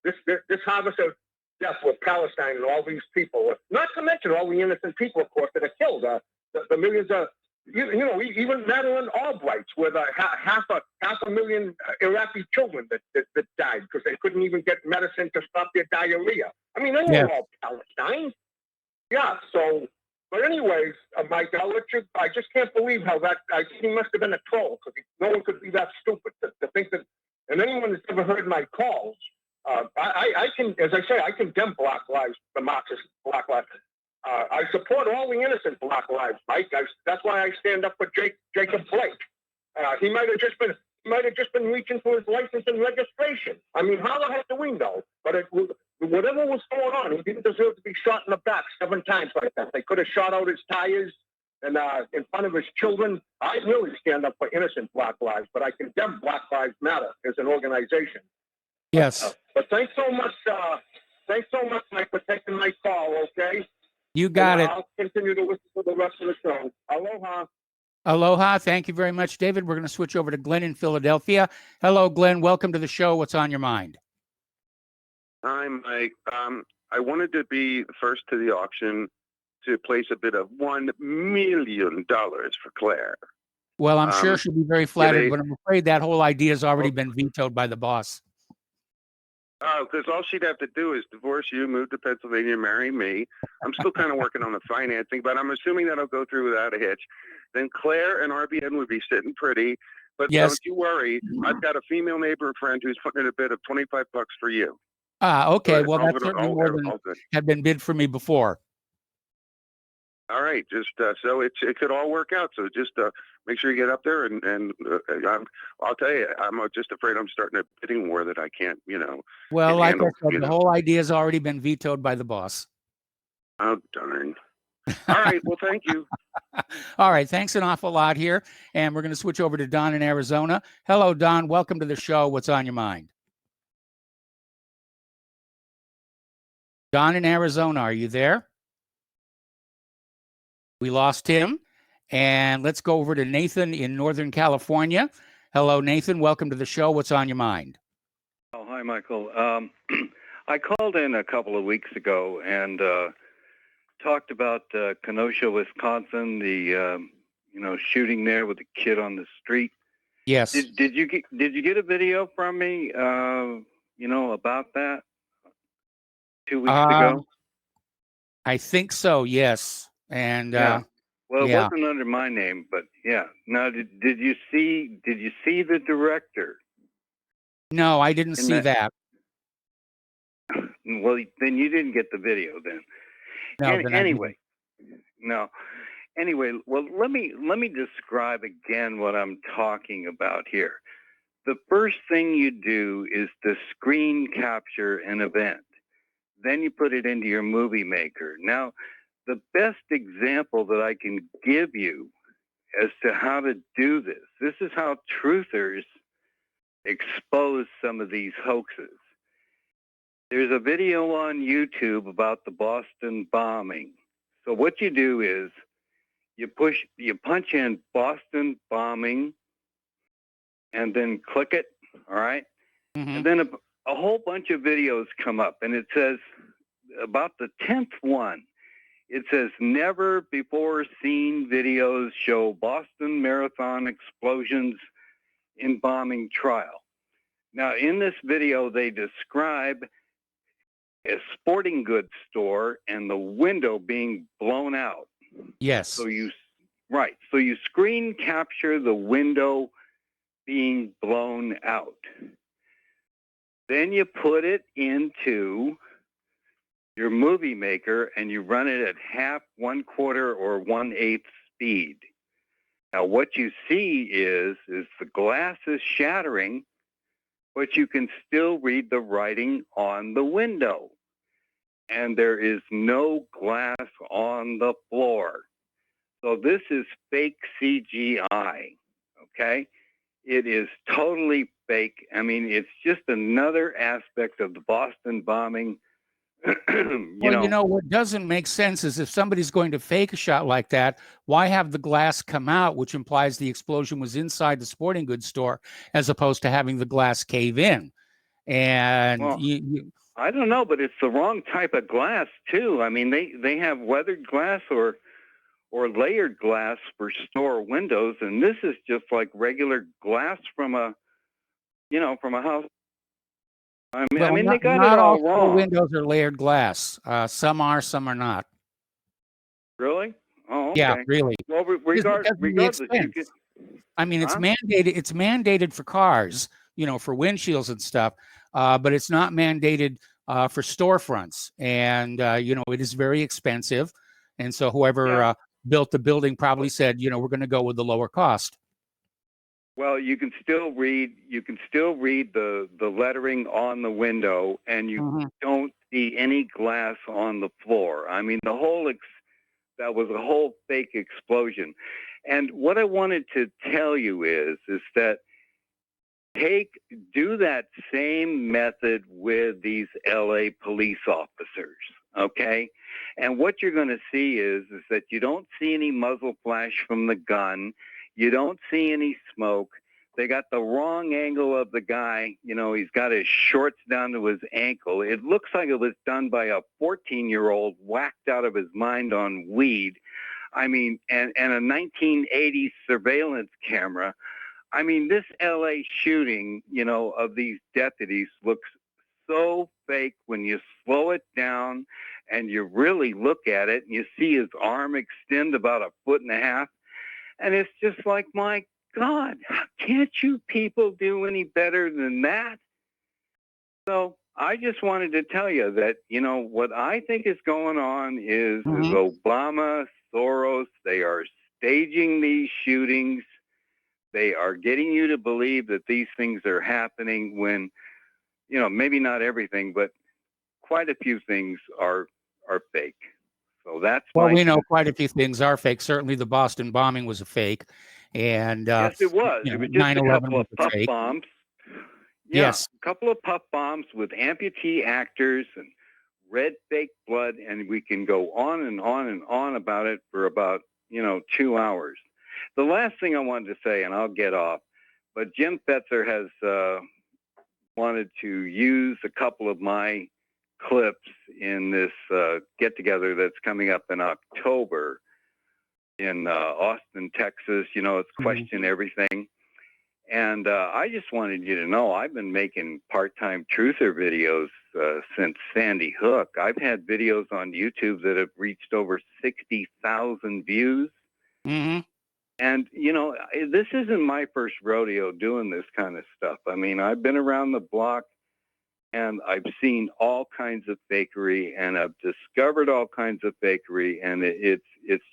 This harvest of death with Palestine and all these people, not to mention all the innocent people, of course, that are killed. The millions of even Madeleine Albright's with half a million Iraqi children that died because they couldn't even get medicine to stop their diarrhea. I mean, they were all Palestine. Yeah. So, but anyways, Mike, I'll let you. I just can't believe how that. I think he must have been a troll because no one could be that stupid to think that. And anyone that's ever heard my calls, I can, as I say, I condemn Black Lives, the Marxist Black Lives. I support all the innocent Black lives, Mike. That's why I stand up for Jacob Blake. He might have just been reaching for his license and registration. I mean, how the heck do we know? But whatever was going on, he didn't deserve to be shot in the back 7 times like that. They could have shot out his tires and in front of his children. I really stand up for innocent Black lives, but I condemn Black Lives Matter as an organization. Yes. But thanks so much, Mike, for taking my call. Okay. You got it. I'll continue to listen to the rest of the show. Aloha. Aloha. Thank you very much, David. We're going to switch over to Glenn in Philadelphia. Hello, Glenn. Welcome to the show. What's on your mind? Hi, Mike. I wanted to be first to the auction to place a bid of $1 million for Claire. Well, I'm sure she'll be very flattered, but I'm afraid that whole idea has already been vetoed by the boss. Oh, because all she'd have to do is divorce you, move to Pennsylvania, marry me. I'm still kind of working on the financing, but I'm assuming that'll go through without a hitch. Then Claire and RBN would be sitting pretty. But don't you worry. I've got a female neighbor friend who's putting in a bid of $25 for you. Okay. Well, that's certainly more than had been bid for me before. All right. Just so it could all work out. So just make sure you get up there, and I'll tell you, I'm just afraid I'm starting a bidding war that I can't, Well, like I said, the whole idea has already been vetoed by the boss. Oh, darn. All right. Well, thank you. All right. Thanks an awful lot here. And we're going to switch over to Don in Arizona. Hello, Don. Welcome to the show. What's on your mind? Don in Arizona, are you there? We lost him. And let's go over to Nathan in Northern California. Hello, Nathan. Welcome to the show. What's on your mind? Oh, hi, Michael. I called in a couple of weeks ago and talked about Kenosha, Wisconsin, the shooting there with the kid on the street. Yes. Did you get a video from me? About that 2 weeks ago. I think so. Yes. And yeah. Well, it yeah. wasn't under my name, but yeah. Now, did you see the director? No, I didn't see that. Well, then you didn't get the video then. No, then anyway. No. Anyway, well, let me describe again what I'm talking about here. The first thing you do is to screen capture an event. Then you put it into your movie maker. Now, the best example that I can give you as to how to do this is how truthers expose some of these hoaxes. There's a video on YouTube about the Boston bombing. So what you do is you punch in Boston bombing and then click it, all right? Mm-hmm. And then a whole bunch of videos come up, and it says about the 10th one, it says never before seen videos show Boston Marathon explosions in bombing trial. Now, in this video, they describe a sporting goods store and the window being blown out. Yes. So you screen capture the window being blown out. Then you put it into your movie maker and you run it at half, 1/4, or 1/8 speed. Now what you see is the glass is shattering, but you can still read the writing on the window. And there is no glass on the floor. So this is fake CGI, okay? It is totally fake. I mean, it's just another aspect of the Boston bombing. What doesn't make sense is if somebody's going to fake a shot like that, why have the glass come out, which implies the explosion was inside the sporting goods store, as opposed to having the glass cave in? And well, I don't know, but it's the wrong type of glass too. I mean, they have weathered glass or layered glass for store windows, and this is just like regular glass from a house. I mean, they got it all wrong. Windows are layered glass. Some are, some are not. Really? Oh, okay. Yeah, really. Well, regardless, I mean, it's mandated. It's mandated for cars, for windshields and stuff, but it's not mandated for storefronts. And it is very expensive. And so whoever built the building probably said, we're going to go with the lower cost. Well, you can still read the lettering on the window, and you don't see any glass on the floor. I mean, that was a whole fake explosion. And what I wanted to tell you is that do that same method with these LA police officers, okay? And what you're going to see is that you don't see any muzzle flash from the gun. You don't see any smoke. They got the wrong angle of the guy. He's got his shorts down to his ankle. It looks like it was done by a 14-year-old whacked out of his mind on weed. I mean, and a 1980s surveillance camera. I mean, this LA shooting, of these deputies looks so fake when you slow it down and you really look at it and you see his arm extend about 1.5 feet. And it's just like, my God, can't you people do any better than that? So I just wanted to tell you that, what I think is going on is Obama, Soros, they are staging these shootings. They are getting you to believe that these things are happening when, maybe not everything, but quite a few things are fake. So that's Well, my we know quite a few things are fake. Certainly, the Boston bombing was a fake, and yes, it was. It was just a 9/11 couple was of a puff fake. bombs. Yeah, Yes. a couple of puff bombs with amputee actors and red fake blood, and we can go on and on and on about it for about 2 hours. The last thing I wanted to say, and I'll get off, but Jim Fetzer has wanted to use a couple of my clips in this get-together that's coming up in October in Austin, Texas. It's Question Everything. And I just wanted you to know I've been making part-time truther videos since Sandy Hook. I've had videos on YouTube that have reached over 60,000 views. Mm-hmm. And, this isn't my first rodeo doing this kind of stuff. I mean, I've been around the block and I've seen all kinds of fakery, and I've discovered all kinds of fakery, and it's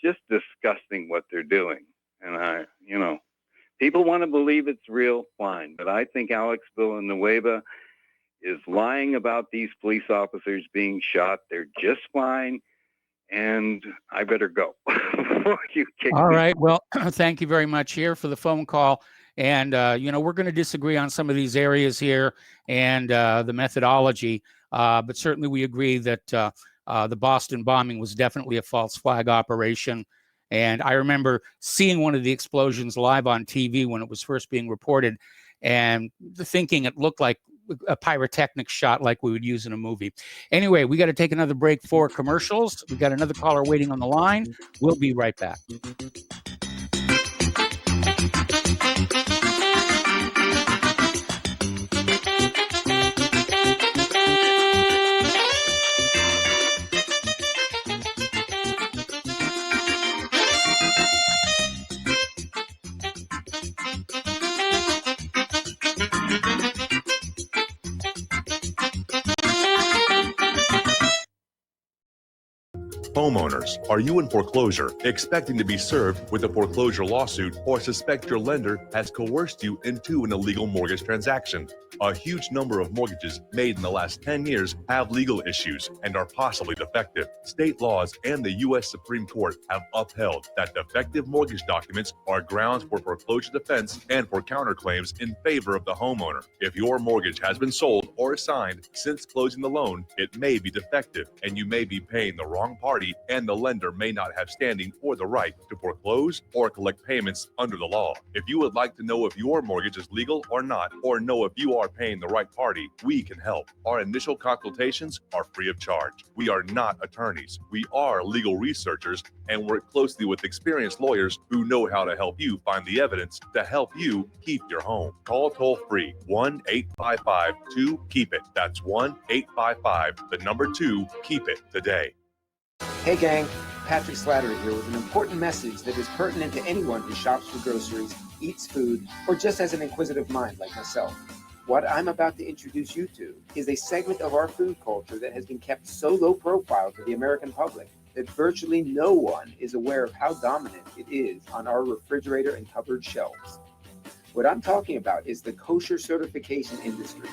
just disgusting what they're doing. And people want to believe it's real, fine. But I think Alex Villanueva is lying about these police officers being shot. They're just fine. And I better go before you kick All me. right. Well, thank you very much here for the phone call. And, we're going to disagree on some of these areas here and the methodology. But certainly we agree that the Boston bombing was definitely a false flag operation. And I remember seeing one of the explosions live on TV when it was first being reported and thinking it looked like a pyrotechnic shot like we would use in a movie. Anyway, we got to take another break for commercials. We got another caller waiting on the line. We'll be right back. Homeowners, are you in foreclosure, expecting to be served with a foreclosure lawsuit, or suspect your lender has coerced you into an illegal mortgage transaction? A huge number of mortgages made in the last 10 years have legal issues and are possibly defective. State laws and the U.S. Supreme Court have upheld that defective mortgage documents are grounds for foreclosure defense and for counterclaims in favor of the homeowner. If your mortgage has been sold or assigned since closing the loan, it may be defective and you may be paying the wrong party, and the lender may not have standing or the right to foreclose or collect payments under the law. If you would like to know if your mortgage is legal or not, or know if you are paying the right party, we can help. Our initial consultations are free of charge. We are not attorneys. We are legal researchers and work closely with experienced lawyers who know how to help you find the evidence to help you keep your home. Call toll free 1-855-2-KEEP-IT. That's 1-855-2-KEEP-IT today. Hey gang, Patrick Slattery here with an important message that is pertinent to anyone who shops for groceries, eats food, or just has an inquisitive mind like myself. What I'm about to introduce you to is a segment of our food culture that has been kept so low profile to the American public that virtually no one is aware of how dominant it is on our refrigerator and cupboard shelves. What I'm talking about is the kosher certification industry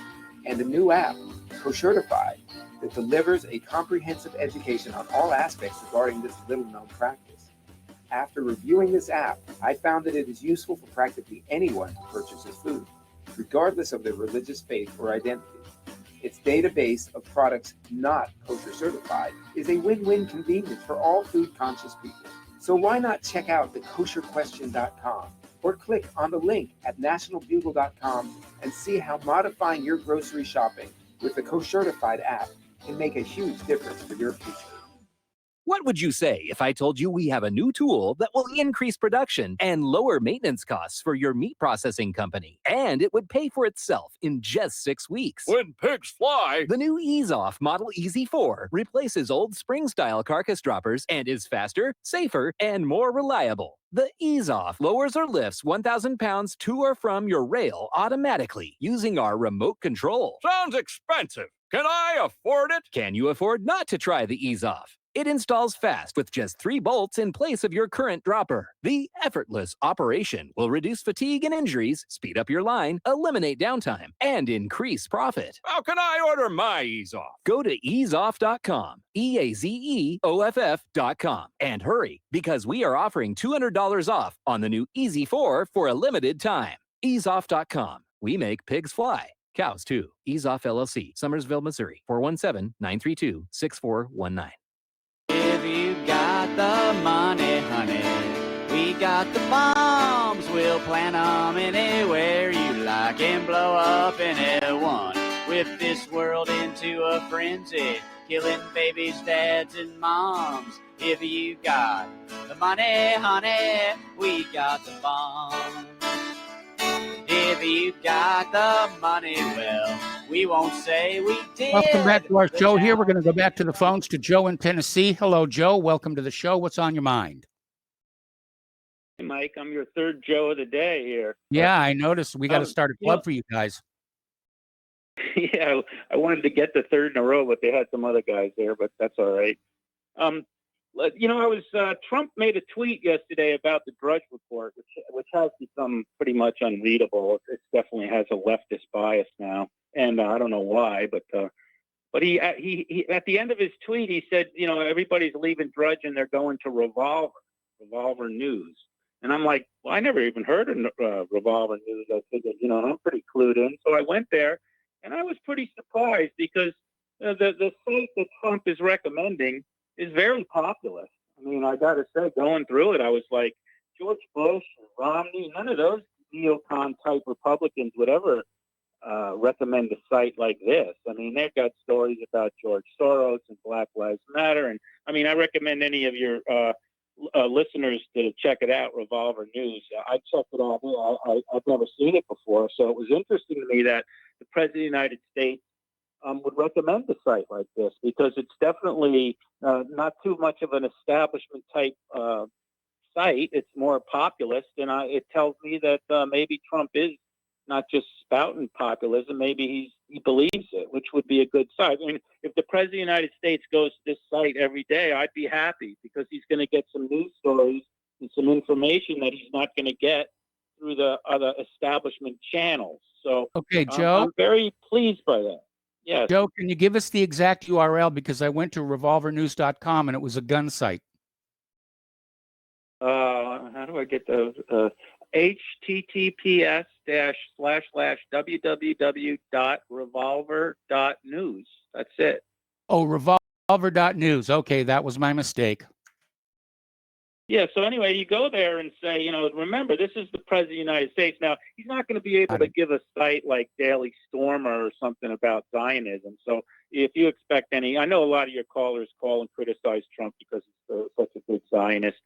and a new app, Koshertified, that delivers a comprehensive education on all aspects regarding this little-known practice. After reviewing this app, I found that it is useful for practically anyone who purchases food, regardless of their religious faith or identity. Its database of products not kosher certified is a win-win convenience for all food-conscious people. So why not check out the kosherquestion.com or click on the link at nationalbugle.com and see how modifying your grocery shopping with the Koshertified app can make a huge difference for your future. What would you say if I told you we have a new tool that will increase production and lower maintenance costs for your meat processing company? And it would pay for itself in just 6 weeks. When pigs fly! The new Ease Off Model Easy 4 replaces old spring-style carcass droppers and is faster, safer, and more reliable. The Ease Off lowers or lifts 1,000 pounds to or from your rail automatically using our remote control. Sounds expensive. Can I afford it? Can you afford not to try the Ease Off? It installs fast with just 3 bolts in place of your current dropper. The effortless operation will reduce fatigue and injuries, speed up your line, eliminate downtime, and increase profit. How can I order my EaseOff? Go to easeoff.com, EAZEOFF.com, and hurry, because we are offering $200 off on the new Easy 4 for a limited time. Easeoff.com. We make pigs fly. Cows, too. EaseOff LLC, Summersville, Missouri, 417-932-6419. If you got the money, honey, we got the bombs. We'll plant 'em anywhere you like and blow up anyone. Whip this world into a frenzy, killing babies, dads, and moms. If you got the money, honey, we got the bombs. If you got the money, well, we won't say we did. Welcome back to our show here. We're going to go back to the phones to Joe in Tennessee. Hello, Joe. Welcome to the show. What's on your mind? Hey, Mike, I'm your third Joe of the day here. Yeah, I noticed. We got to start a club for you guys. Yeah, I wanted to get the third in a row, but they had some other guys there, but that's all right. Trump made a tweet yesterday about the Drudge Report, which has become pretty much unreadable. It definitely has a leftist bias now, and I don't know why, but he at the end of his tweet he said, everybody's leaving Drudge and they're going to Revolver News, and I'm like, well, I never even heard of Revolver News. I figured, I'm pretty clued in, so I went there, and I was pretty surprised because the site that Trump is recommending is very populist. I mean, I got to say, going through it, I was like, George Bush, Romney, none of those neocon type Republicans would ever recommend a site like this. I mean, they've got stories about George Soros and Black Lives Matter. And I mean, I recommend any of your listeners to check it out, Revolver News. I checked it out. I've never seen it before. So it was interesting to me that the President of the United States would recommend a site like this, because it's definitely not too much of an establishment type site. It's more populist, and it tells me that maybe Trump is not just spouting populism. Maybe he believes it, which would be a good site. I mean, if the President of the United States goes to this site every day, I'd be happy, because he's going to get some news stories and some information that he's not going to get through the other establishment channels. So, okay, Joe, I'm very pleased by that. Yes. Joe, can you give us the exact URL? Because I went to revolvernews.com and it was a gun site. How do I get those? https://www.revolver.news. That's it. Oh, revolver.news. Okay, that was my mistake. Yeah, so anyway, you go there and say, remember, this is the President of the United States. Now, he's not going to be able to give a site like Daily Stormer or something about Zionism. So if you expect I know a lot of your callers call and criticize Trump because he's such a big Zionist,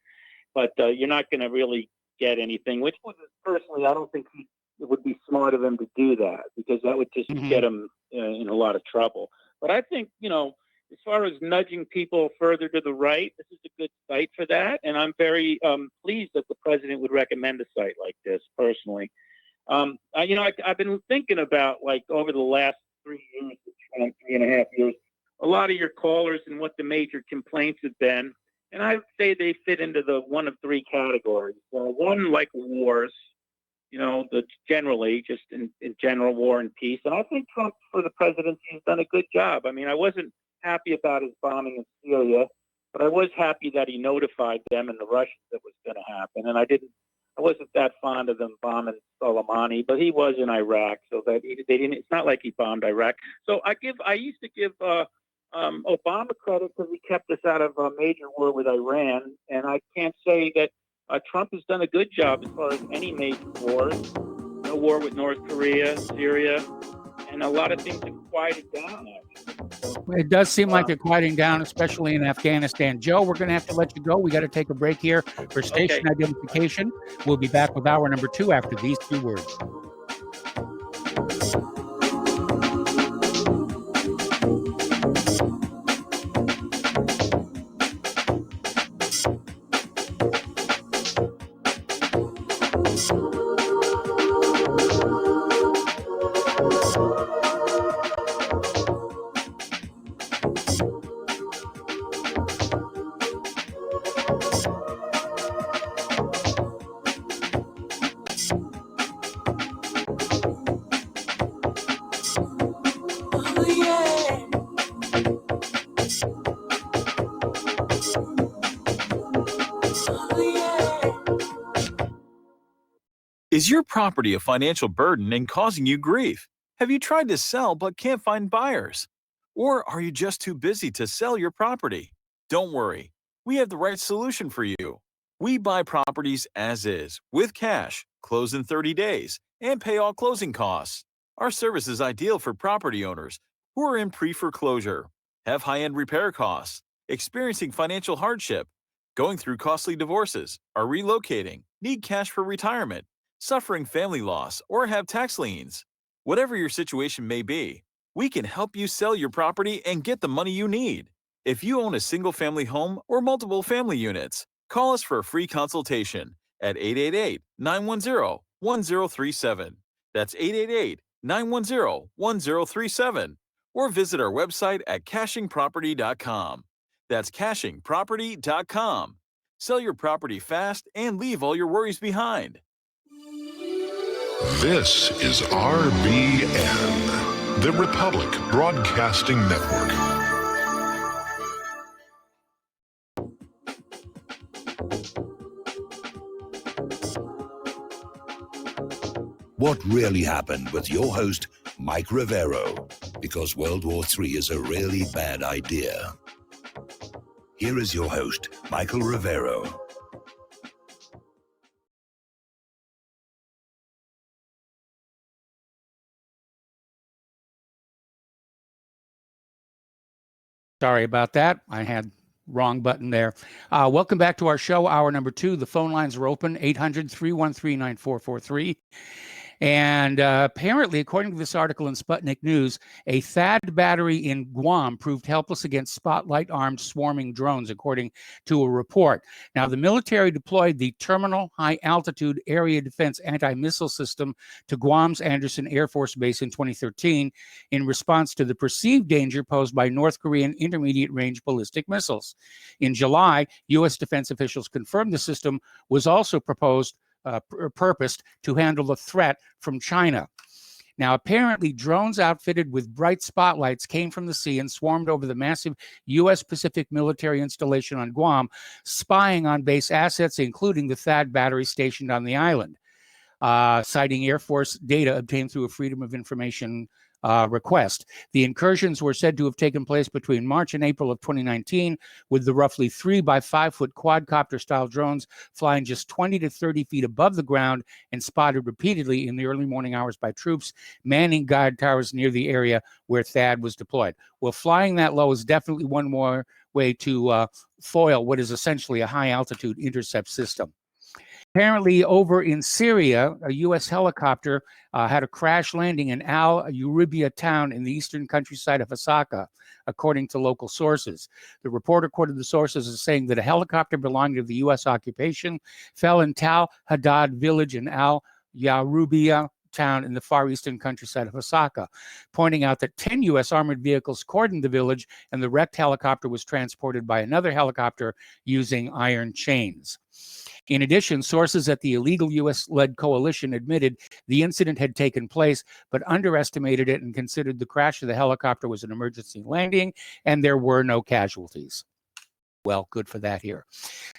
but you're not going to really get anything, which would, personally, I don't think it would be smart of him to do that, because that would just get him in a lot of trouble. But I think, as far as nudging people further to the right, this is a good site for that. And I'm very pleased that the president would recommend a site like this, personally. I've been thinking about, like, over the last 3 years, 3.5 years, a lot of your callers and what the major complaints have been. And I'd say they fit into the one of 3 categories. One, like wars, generally, just in general, war and peace. And I think Trump, for the presidency, has done a good job. I mean, I wasn't happy about his bombing in Syria, but I was happy that he notified them and the Russians that was going to happen. And I wasn't that fond of them bombing Soleimani, but he was in Iraq, so that they didn't. It's not like he bombed Iraq. So I used to give Obama credit because he kept us out of a major war with Iran, and I can't say that Trump has done a good job as far as any major wars. No war with North Korea, Syria, and a lot of things have quieted down, actually. It does seem like they're quieting down, especially in Afghanistan. Joe, we're going to have to let you go. We got to take a break here for station identification. We'll be back with hour number 2 after these 2 words. Is your property a financial burden and causing you grief? Have you tried to sell but can't find buyers? Or are you just too busy to sell your property? Don't worry, we have the right solution for you. We buy properties as is, with cash, close in 30 days, and pay all closing costs. Our service is ideal for property owners who are in pre-foreclosure, have high-end repair costs, experiencing financial hardship, going through costly divorces, are relocating, need cash for retirement, suffering family loss, or have tax liens. Whatever your situation may be, we can help you sell your property and get the money you need. If you own a single-family home or multiple family units, call us for a free consultation at 888-910-1037. That's 888-910-1037. Or visit our website at cashingproperty.com. That's cashingproperty.com. Sell your property fast and leave all your worries behind. This is RBN, the Republic Broadcasting Network. What really happened with your host, Mike Rivero, because World War III is a really bad idea. Here is your host, Michael Rivero. Sorry about that. I had wrong button there. Welcome back to our show, hour number 2. The phone lines are open, 800-313-9443. And apparently, according to this article in Sputnik News, a THAAD battery in Guam proved helpless against Spotlight-armed swarming drones, according to a report. Now, the military deployed the Terminal High Altitude Area Defense Anti-Missile System to Guam's Andersen Air Force Base in 2013 in response to the perceived danger posed by North Korean intermediate-range ballistic missiles. In July, U.S. defense officials confirmed the system was also purposed to handle the threat from China. Now, apparently, drones outfitted with bright spotlights came from the sea and swarmed over the massive U.S. Pacific military installation on Guam, spying on base assets, including the THAAD battery stationed on the island, citing Air Force data obtained through a Freedom of Information request. The incursions were said to have taken place between March and April of 2019, with the roughly 3 by 5 foot quadcopter-style drones flying just 20 to 30 feet above the ground and spotted repeatedly in the early morning hours by troops manning guard towers near the area where THAAD was deployed. Well, flying that low is definitely one more way to foil what is essentially a high-altitude intercept system. Apparently, over in Syria, a U.S. helicopter had a crash landing in Al-Uribia town in the eastern countryside of Hasaka, according to local sources. The reporter quoted the sources as saying that a helicopter belonging to the U.S. occupation fell in Tal Haddad village in Al-Uribia town in the far eastern countryside of Hasaka, pointing out that 10 U.S. armored vehicles cordoned the village and the wrecked helicopter was transported by another helicopter using iron chains. In addition, sources at the illegal U.S.-led coalition admitted the incident had taken place, but underestimated it and considered the crash of the helicopter was an emergency landing, and there were no casualties. Well, good for that here.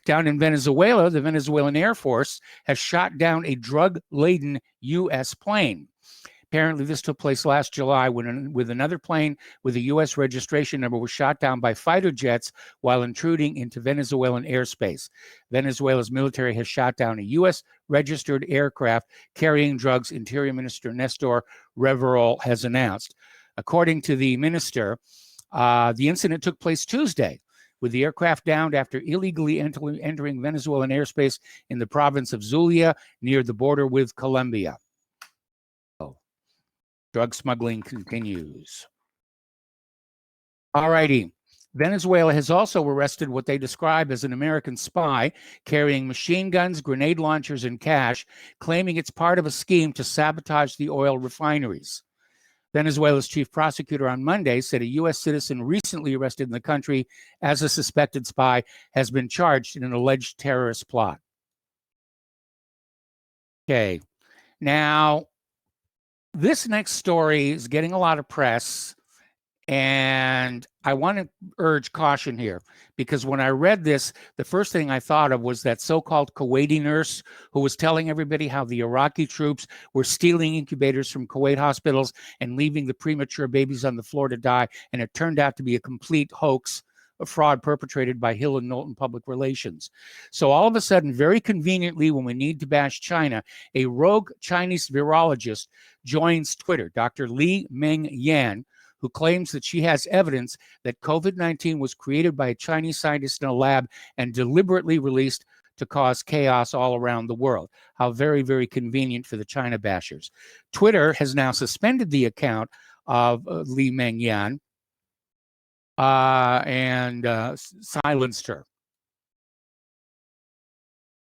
Down in Venezuela, the Venezuelan Air Force has shot down a drug-laden U.S. plane. Apparently, this took place last July when with another plane with a U.S. registration number was shot down by fighter jets while intruding into Venezuelan airspace. Venezuela's military has shot down a U.S. registered aircraft carrying drugs, Interior Minister Nestor Reverol has announced. According to the minister, the incident took place Tuesday, with the aircraft downed after illegally entering Venezuelan airspace in the province of Zulia near the border with Colombia. Drug smuggling continues. All righty. Venezuela has also arrested what they describe as an American spy carrying machine guns, grenade launchers, and cash, claiming it's part of a scheme to sabotage the oil refineries. Venezuela's chief prosecutor on Monday said a U.S. citizen recently arrested in the country as a suspected spy has been charged in an alleged terrorist plot. Okay. Now, this next story is getting a lot of press, and I want to urge caution here, because when I read this, the first thing I thought of was that so-called Kuwaiti nurse who was telling everybody how the Iraqi troops were stealing incubators from Kuwait hospitals and leaving the premature babies on the floor to die, and it turned out to be a complete hoax, a fraud perpetrated by Hill and Knowlton Public Relations. So all of a sudden, very conveniently, when we need to bash China, a rogue Chinese virologist joins Twitter, Dr. Li Meng Yan, who claims that she has evidence that COVID-19 was created by a Chinese scientist in a lab and deliberately released to cause chaos all around the world. How very, very convenient for the China bashers. Twitter has now suspended the account of Li Meng Yan and silenced her.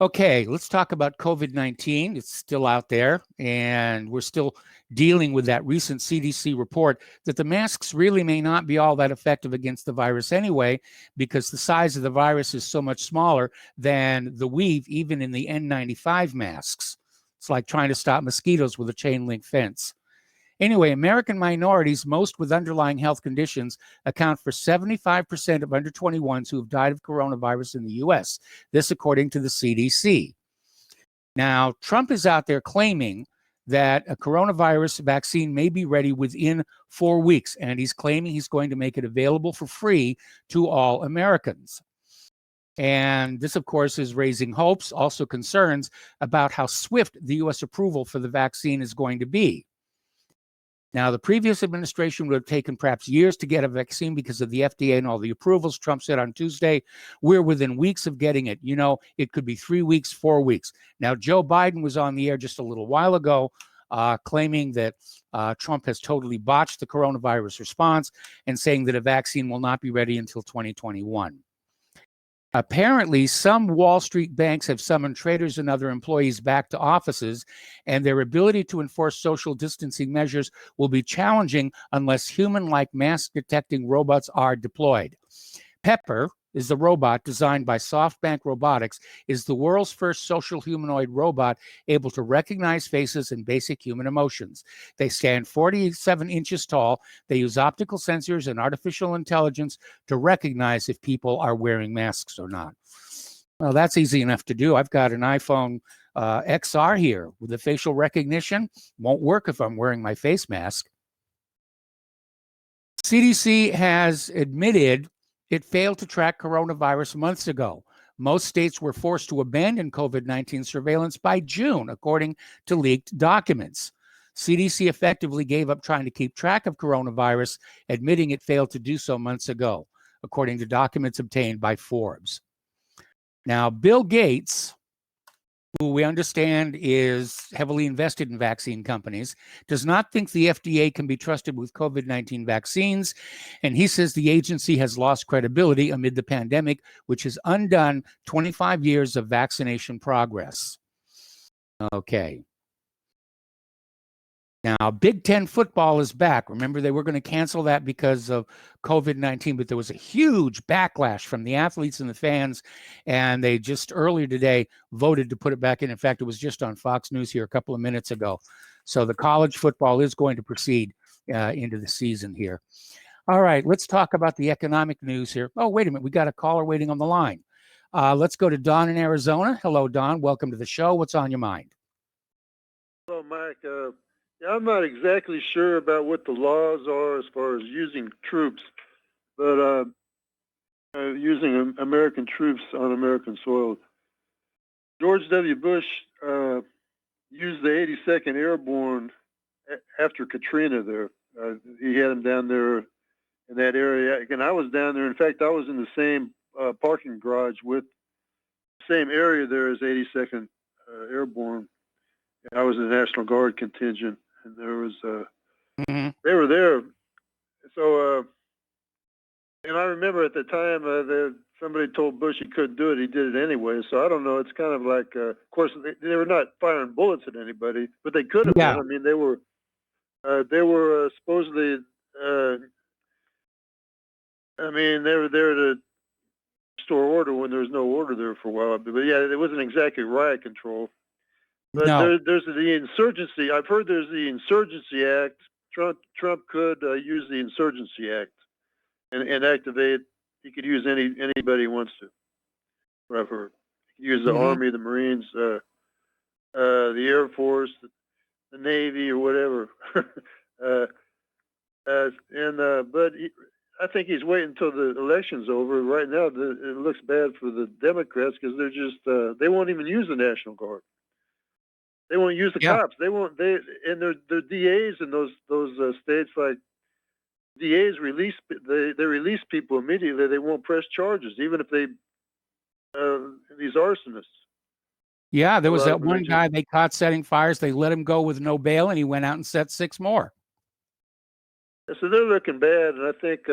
Okay, let's talk about COVID-19. It's still out there, and we're still dealing with that recent CDC report that the masks really may not be all that effective against the virus anyway, because the size of the virus is so much smaller than the weave, even in the N95 masks. It's like trying to stop mosquitoes with a chain link fence. Anyway, American minorities, most with underlying health conditions, account for 75% of under 21s who have died of coronavirus in the U.S. This according to the CDC. Now, Trump is out there claiming that a coronavirus vaccine may be ready within 4 weeks, and he's claiming he's going to make it available for free to all Americans. And this, of course, is raising hopes, also concerns about how swift the U.S. approval for the vaccine is going to be. Now, the previous administration would have taken perhaps years to get a vaccine because of the FDA and all the approvals. Trump said on Tuesday, we're within weeks of getting it. You know, it could be 3 weeks, 4 weeks. Now, Joe Biden was on the air just a little while ago claiming that Trump has totally botched the coronavirus response and saying that a vaccine will not be ready until 2021. Apparently, some Wall Street banks have summoned traders and other employees back to offices, and their ability to enforce social distancing measures will be challenging unless human-like mask-detecting robots are deployed. Pepper is the robot designed by SoftBank Robotics, is the world's first social humanoid robot able to recognize faces and basic human emotions. They stand 47 inches tall. They use optical sensors and artificial intelligence to recognize if people are wearing masks or not. Well, that's easy enough to do. I've got an iPhone XR here with the facial recognition. Won't work if I'm wearing my face mask. CDC has admitted it failed to track coronavirus months ago. Most states were forced to abandon COVID-19 surveillance by June, according to leaked documents. CDC effectively gave up trying to keep track of coronavirus, admitting it failed to do so months ago, according to documents obtained by Forbes. Now, Bill Gates, who we understand is heavily invested in vaccine companies, does not think the FDA can be trusted with COVID-19 vaccines, and he says the agency has lost credibility amid the pandemic, which has undone 25 years of vaccination progress. Okay. Now, Big Ten football is back. Remember, they were going to cancel that because of COVID-19, but there was a huge backlash from the athletes and the fans, and they just earlier today voted to put it back in. In fact, it was just on Fox News here a couple of minutes ago. So the college football is going to proceed into the season here. All right, let's talk about the economic news here. Oh, wait a minute. We got a caller waiting on the line. Let's go to Don in Arizona. Hello, Don. Welcome to the show. What's on your mind? Hello, Mike. I'm not exactly sure about what the laws are as far as using troops, but using American troops on American soil. George W. Bush used the 82nd Airborne after Katrina there. He had them down there in that area. And I was down there. In fact, I was in the same parking garage with the same area there as 82nd Airborne. I was in the National Guard contingent. And there was, they were there. So, and I remember at the time somebody told Bush he couldn't do it. He did it anyway. So I don't know. It's kind of like, of course, they were not firing bullets at anybody, but they could have been. I mean, they were supposedly, I mean, they were there to restore order when there was no order there for a while. But yeah, it wasn't exactly riot control. But there's the insurgency. I've heard there's the Insurgency Act. Trump could use the Insurgency Act. and activate. He could use anybody he wants to. I've heard. He could use the Army, the Marines, the Air Force, the Navy, or whatever. But I think he's waiting until the election's over. Right now, it looks bad for the Democrats because they're just they won't even use the National Guard. They won't use the cops. They won't. And their DAs in those states, like DAs release they release people immediately. They won't press charges, even if they these arsonists. Yeah, there was that one guy they caught setting fires. They let him go with no bail, and he went out and set 6 more. So they're looking bad, and I think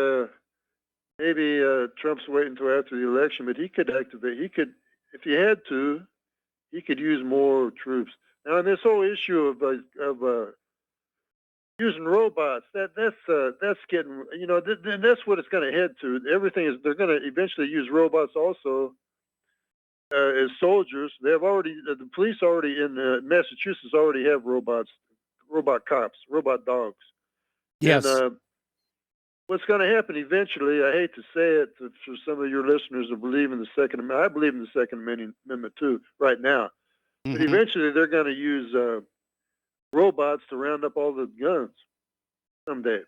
maybe Trump's waiting until after the election, but he could activate. He could, if he had to, he could use more troops. Now, in this whole issue of using robots, that's getting, you know, that's what it's going to head to. Everything is, they're going to eventually use robots also as soldiers. They have already, the police already in Massachusetts already have robots, robot cops, robot dogs. Yes. And, what's going to happen eventually, I hate to say it for some of your listeners who believe in the Second Amendment, I believe in the Second Amendment too, right now. But eventually they're going to use robots to round up all the guns someday.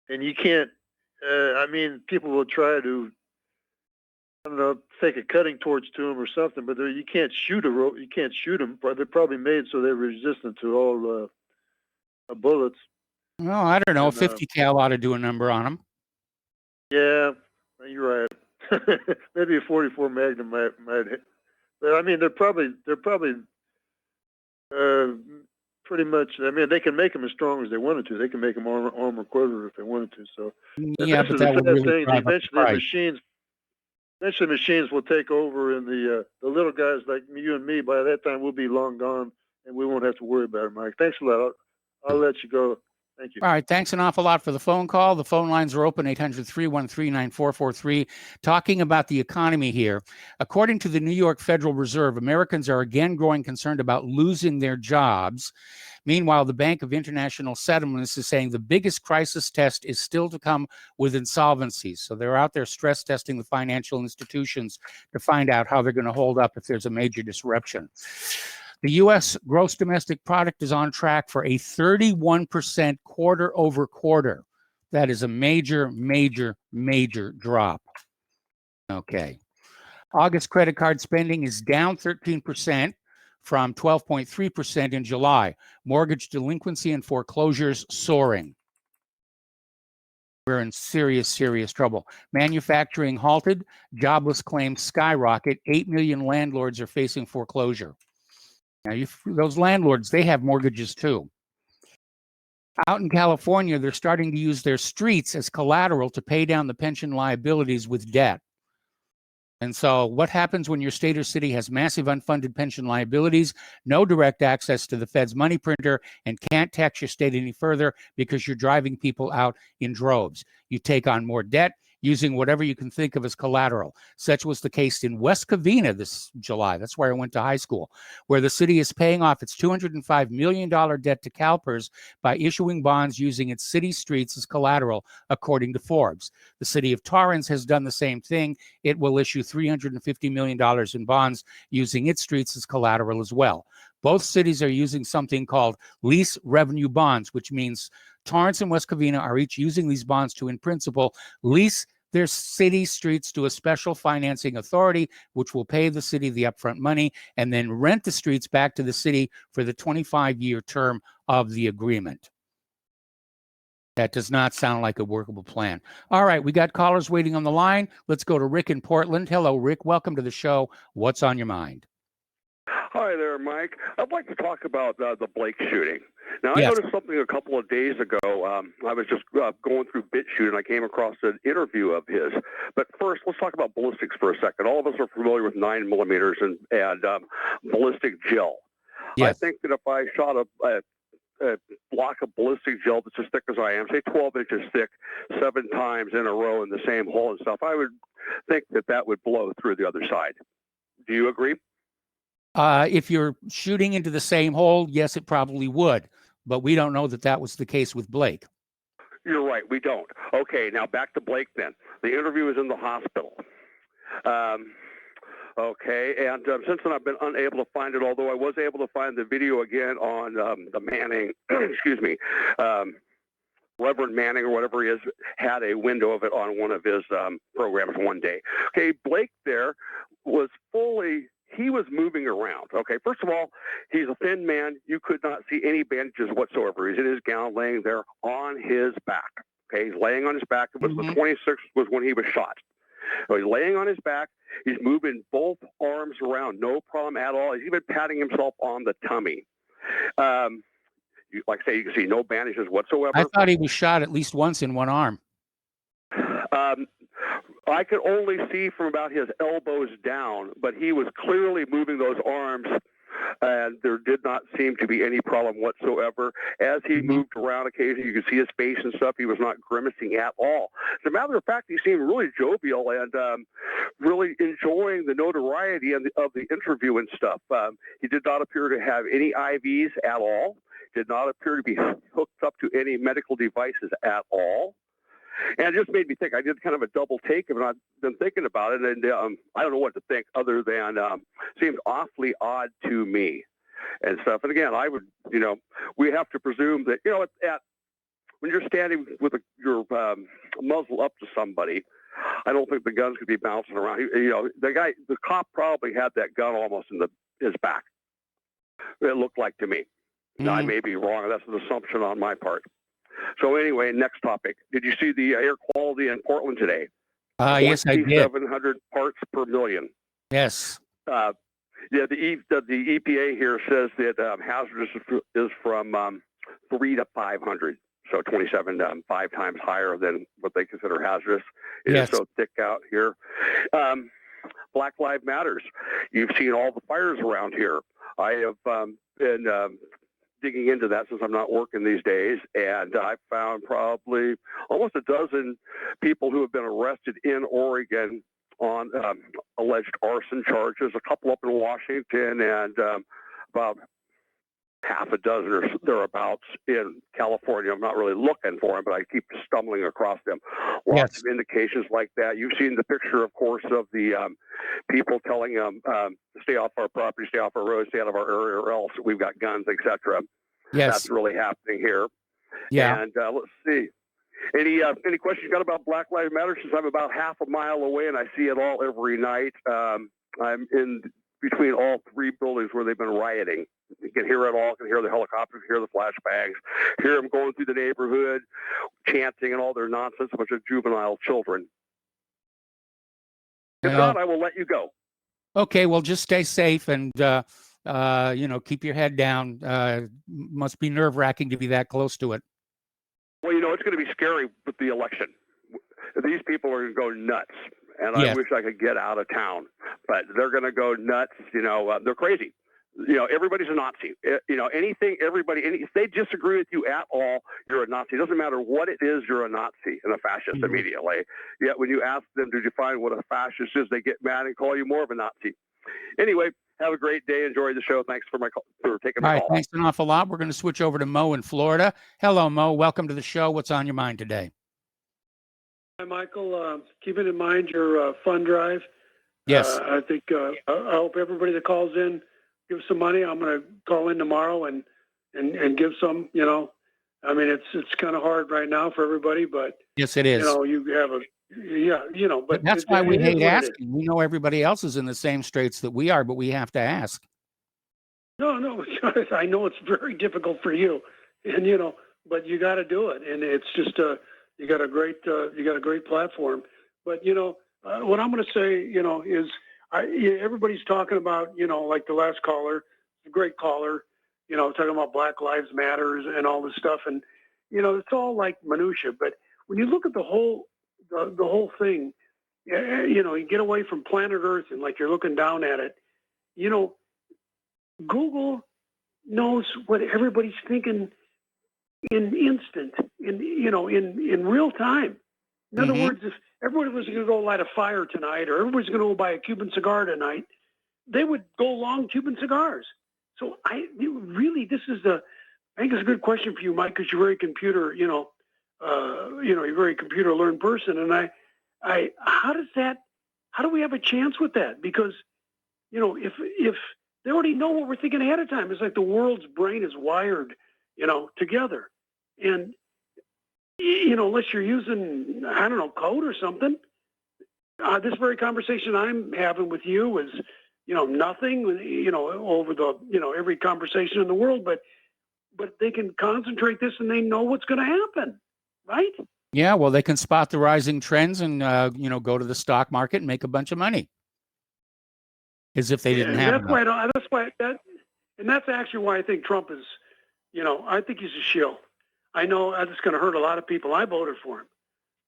And you can't, I mean, people will try to, I don't know, take a cutting torch to them or something, but you can't shoot you can't shoot them. They're probably made so they're resistant to all bullets. Well, I don't know. 50 cal ought to do a number on them. Yeah, you're right. Maybe a 44 Magnum might hit. But I mean, they're probably pretty much. I mean, they can make them as strong as they wanted to. They can make them armor quarter if they wanted to. So yeah, but that would really drive up the price. Eventually, machines will take over, and the little guys like you and me, by that time, we'll be long gone, and we won't have to worry about it, Mike. Thanks a lot. I'll let you go. Thank you. All right. Thanks an awful lot for the phone call. The phone lines are open, 800-313-9443. Talking about the economy here. According to the New York Federal Reserve, Americans are again growing concerned about losing their jobs. Meanwhile, the Bank of International Settlements is saying the biggest crisis test is still to come with insolvencies. So they're out there stress testing the financial institutions to find out how they're going to hold up if there's a major disruption. The U.S. gross domestic product is on track for a 31% quarter over quarter. That is a major, major, major drop. Okay. August credit card spending is down 13% from 12.3% in July. Mortgage delinquency and foreclosures soaring. We're in serious, serious trouble. Manufacturing halted. Jobless claims skyrocket. 8 million landlords are facing foreclosure. Now, those landlords, they have mortgages too. Out in California, they're starting to use their streets as collateral to pay down the pension liabilities with debt. And so what happens when your state or city has massive unfunded pension liabilities, no direct access to the Fed's money printer, and can't tax your state any further because you're driving people out in droves? You take on more debt using whatever you can think of as collateral. Such was the case in West Covina this July. That's where I went to high school, where the city is paying off its $205 million debt to CalPERS by issuing bonds using its city streets as collateral, according to Forbes. The city of Torrance has done the same thing. It will issue $350 million in bonds using its streets as collateral as well. Both cities are using something called lease revenue bonds, which means Torrance and West Covina are each using these bonds to, in principle, lease their city streets to a special financing authority, which will pay the city the upfront money and then rent the streets back to the city for the 25-year term of the agreement. That does not sound like a workable plan. All right, we got callers waiting on the line. Let's go to Rick in Portland. Hello, Rick. Welcome to the show. What's on your mind? Hi there, Mike. I'd like to talk about the Blake shooting. Now, Yes. I noticed something a couple of days ago. I was just going through BitChute, and I came across an interview of his. But first, let's talk about ballistics for a second. All of us are familiar with 9mm and ballistic gel. Yes. I think that if I shot a block of ballistic gel that's as thick as I am, say 12 inches thick, 7 times in a row in the same hole and stuff, I would think that that would blow through the other side. Do you agree? If you're shooting into the same hole, yes, it probably would. But we don't know that that was the case with Blake. You're right. We don't. Okay, now back to Blake then. The interview is in the hospital. Okay, and since then I've been unable to find it, although I was able to find the video again on the Manning, excuse me, Reverend Manning or whatever he is, had a window of it on one of his programs one day. Okay, Blake there was he was moving around. Okay, first of all, he's a thin man. You could not see any bandages whatsoever. He's in his gown laying there on his back. Okay, he's laying on his back. It was the 26th was when he was shot. So he's laying on his back. He's moving both arms around, no problem at all. He's even patting himself on the tummy. Like I say, you can see no bandages whatsoever. I thought he was shot at least once in one arm. I could only see from about his elbows down, but he was clearly moving those arms, and there did not seem to be any problem whatsoever. As he moved around occasionally, you could see his face and stuff. He was not grimacing at all. As a matter of fact, he seemed really jovial and really enjoying the notoriety of the interview and stuff. He did not appear to have any IVs at all. Did not appear to be hooked up to any medical devices at all. And it just made me think. I did kind of a double take of it. I've been thinking about it, and I don't know what to think other than seemed awfully odd to me and stuff. And again, I would, we have to presume that, when you're standing with your muzzle up to somebody, I don't think the guns could be bouncing around. The cop probably had that gun almost in his back. It looked like to me. Now, I may be wrong. That's an assumption on my part. So anyway, next topic. Did you see the air quality in Portland today? Yes, I did. 700 parts per million. Yes. The EPA here says that hazardous is from 3 to 500. So 27, 5 times higher than what they consider hazardous. It is so thick out here. Black Lives Matters. You've seen all the fires around here. I have been digging into that since I'm not working these days, and I found probably almost a dozen people who have been arrested in Oregon on alleged arson charges, a couple up in Washington, and about half a dozen or thereabouts in California. I'm not really looking for them, but I keep stumbling across them. Lots of indications like that. You've seen the picture, of course, of the people telling them, stay off our property, stay off our road, stay out of our area, or else we've got guns, etc. Yes. That's really happening here. Yeah. And let's see. Any questions you got about Black Lives Matter? Since I'm about half a mile away and I see it all every night. I'm in between all 3 buildings where they've been rioting. You can hear it all. You can hear the helicopters, hear the flashbangs, hear them going through the neighborhood, chanting and all their nonsense, a bunch of juvenile children. If not, I will let you go. Okay, well, just stay safe and, keep your head down. Must be nerve-wracking to be that close to it. Well, it's going to be scary with the election. These people are going to go nuts, and I wish I could get out of town. But they're going to go nuts. They're crazy. Everybody's a Nazi. If they disagree with you at all, you're a Nazi. It doesn't matter what it is, you're a Nazi and a fascist immediately. Yet when you ask them to define what a fascist is, they get mad and call you more of a Nazi. Anyway, have a great day. Enjoy the show. Thanks for taking my call. All right, thanks an awful lot. We're going to switch over to Mo in Florida. Hello, Mo. Welcome to the show. What's on your mind today? Hi, Michael. Keeping in mind your fund drive. Yes. I think I hope everybody that calls in give some money. I'm going to call in tomorrow and give some. I mean, it's kind of hard right now for everybody, but yes, it is. You have but that's why we hate asking. We know everybody else is in the same straits that we are, but we have to ask. No, I know it's very difficult for you, and but you got to do it, and it's just you got a great platform. But what I'm going to say, is everybody's talking about, like the last caller, the great caller, talking about Black Lives Matters and all this stuff, and it's all like minutia. But when you look at the whole thing, you get away from planet Earth and like you're looking down at it. Google knows what everybody's thinking in instant, in real time. In other words, if everybody was going to go light a fire tonight, or everybody's going to go buy a Cuban cigar tonight, they would go long Cuban cigars. So I think it's a good question for you, Mike, because you're very computer, you're a very computer learned person. And how do we have a chance with that? Because, if they already know what we're thinking ahead of time, it's like the world's brain is wired, together. And, unless you're using, I don't know, code or something, this very conversation I'm having with you is, nothing, over the, every conversation in the world, but they can concentrate this and they know what's going to happen, right? Yeah, well, they can spot the rising trends and, go to the stock market and make a bunch of money. As if they didn't have enough. That's actually why I think Trump is, I think he's a shill. I know that's going to hurt a lot of people. I voted for him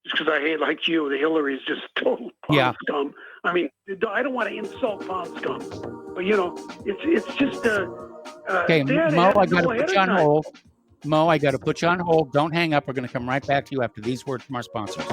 just because I hate, like you, the Hillary's just total pond scum. I mean, I don't want to insult pond scum, but it's just okay, Mo, I got to put you on hold. Mo, I got to put you on hold. Don't hang up. We're going to come right back to you after these words from our sponsors.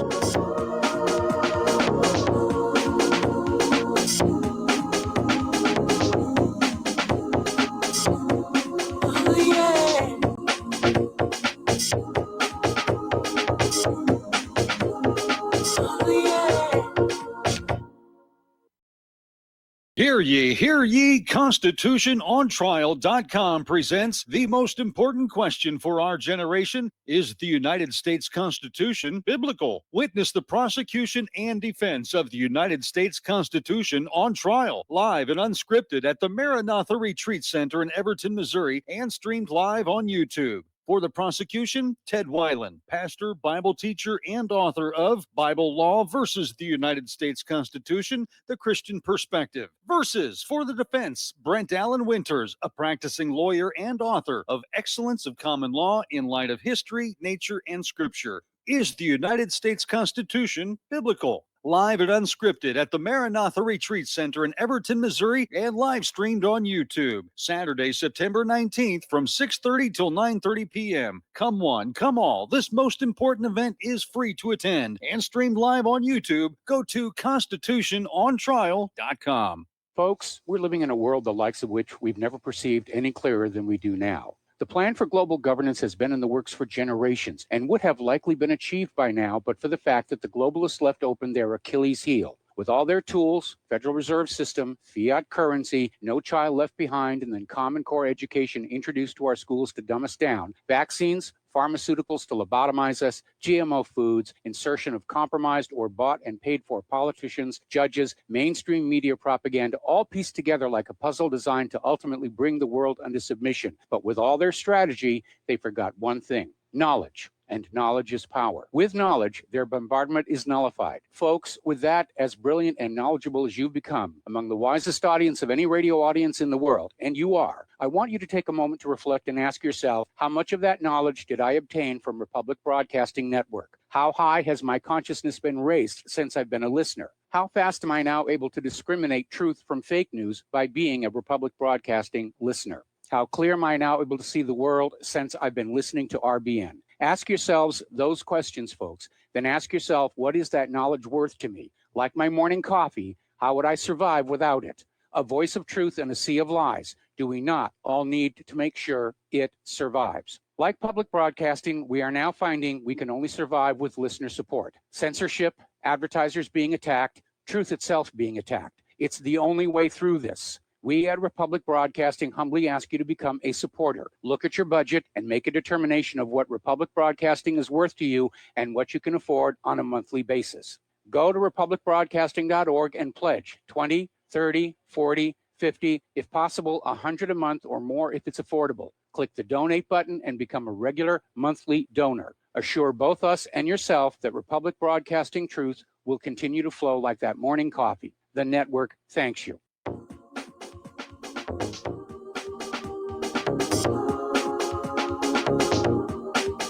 Hear ye, ConstitutionOnTrial.com presents the most important question for our generation. Is the United States Constitution biblical? Witness the prosecution and defense of the United States Constitution on trial, live and unscripted at the Maranatha Retreat Center in Everton, Missouri, and streamed live on YouTube. For the prosecution, Ted Weiland, pastor, Bible teacher, and author of Bible Law versus the United States Constitution, The Christian Perspective. Versus for the defense, Brent Allen Winters, a practicing lawyer and author of Excellence of Common Law in Light of History, Nature, and Scripture. Is the United States Constitution biblical? Live and unscripted at the Maranatha Retreat Center in Everton, Missouri, and live streamed on YouTube. Saturday, September 19th from 6:30 till 9:30 p.m. Come one, come all. This most important event is free to attend and streamed live on YouTube. Go to ConstitutionOnTrial.com. Folks, we're living in a world the likes of which we've never perceived any clearer than we do now. The plan for global governance has been in the works for generations and would have likely been achieved by now, but for the fact that the globalists left open their Achilles heel. With all their tools, Federal Reserve System, fiat currency, no child left behind, and then Common Core education introduced to our schools to dumb us down, vaccines, pharmaceuticals to lobotomize us, GMO foods, insertion of compromised or bought and paid for politicians, judges, mainstream media propaganda, all pieced together like a puzzle designed to ultimately bring the world under submission. But with all their strategy, they forgot one thing: knowledge. And knowledge is power. With knowledge, their bombardment is nullified. Folks, with that, as brilliant and knowledgeable as you've become, among the wisest audience of any radio audience in the world, and you are, I want you to take a moment to reflect and ask yourself, how much of that knowledge did I obtain from Republic Broadcasting Network? How high has my consciousness been raised since I've been a listener? How fast am I now able to discriminate truth from fake news by being a Republic Broadcasting listener? How clear am I now able to see the world since I've been listening to RBN? Ask yourselves those questions, folks. Then ask yourself, what is that knowledge worth to me? Like my morning coffee, how would I survive without it? A voice of truth in a sea of lies. Do we not all need to make sure it survives? Like public broadcasting, we are now finding we can only survive with listener support. Censorship, advertisers being attacked, truth itself being attacked. It's the only way through this. We at Republic Broadcasting humbly ask you to become a supporter. Look at your budget and make a determination of what Republic Broadcasting is worth to you and what you can afford on a monthly basis. Go to republicbroadcasting.org and pledge 20, 30, 40, 50, if possible, 100 a month or more if it's affordable. Click the donate button and become a regular monthly donor. Assure both us and yourself that Republic Broadcasting truth will continue to flow like that morning coffee. The network thanks you.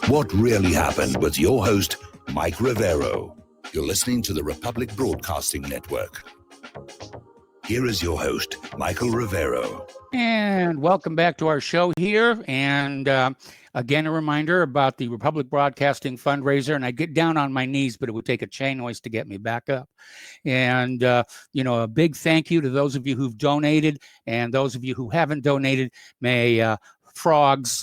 What really happened with your host, Mike Rivero. You're listening to the Republic Broadcasting Network. Here is your host, Michael Rivero. And welcome back to our show here. And again, a reminder about the Republic Broadcasting fundraiser. And I get down on my knees, but it would take a chain noise to get me back up. And, a big thank you to those of you who've donated, and those of you who haven't donated. May frogs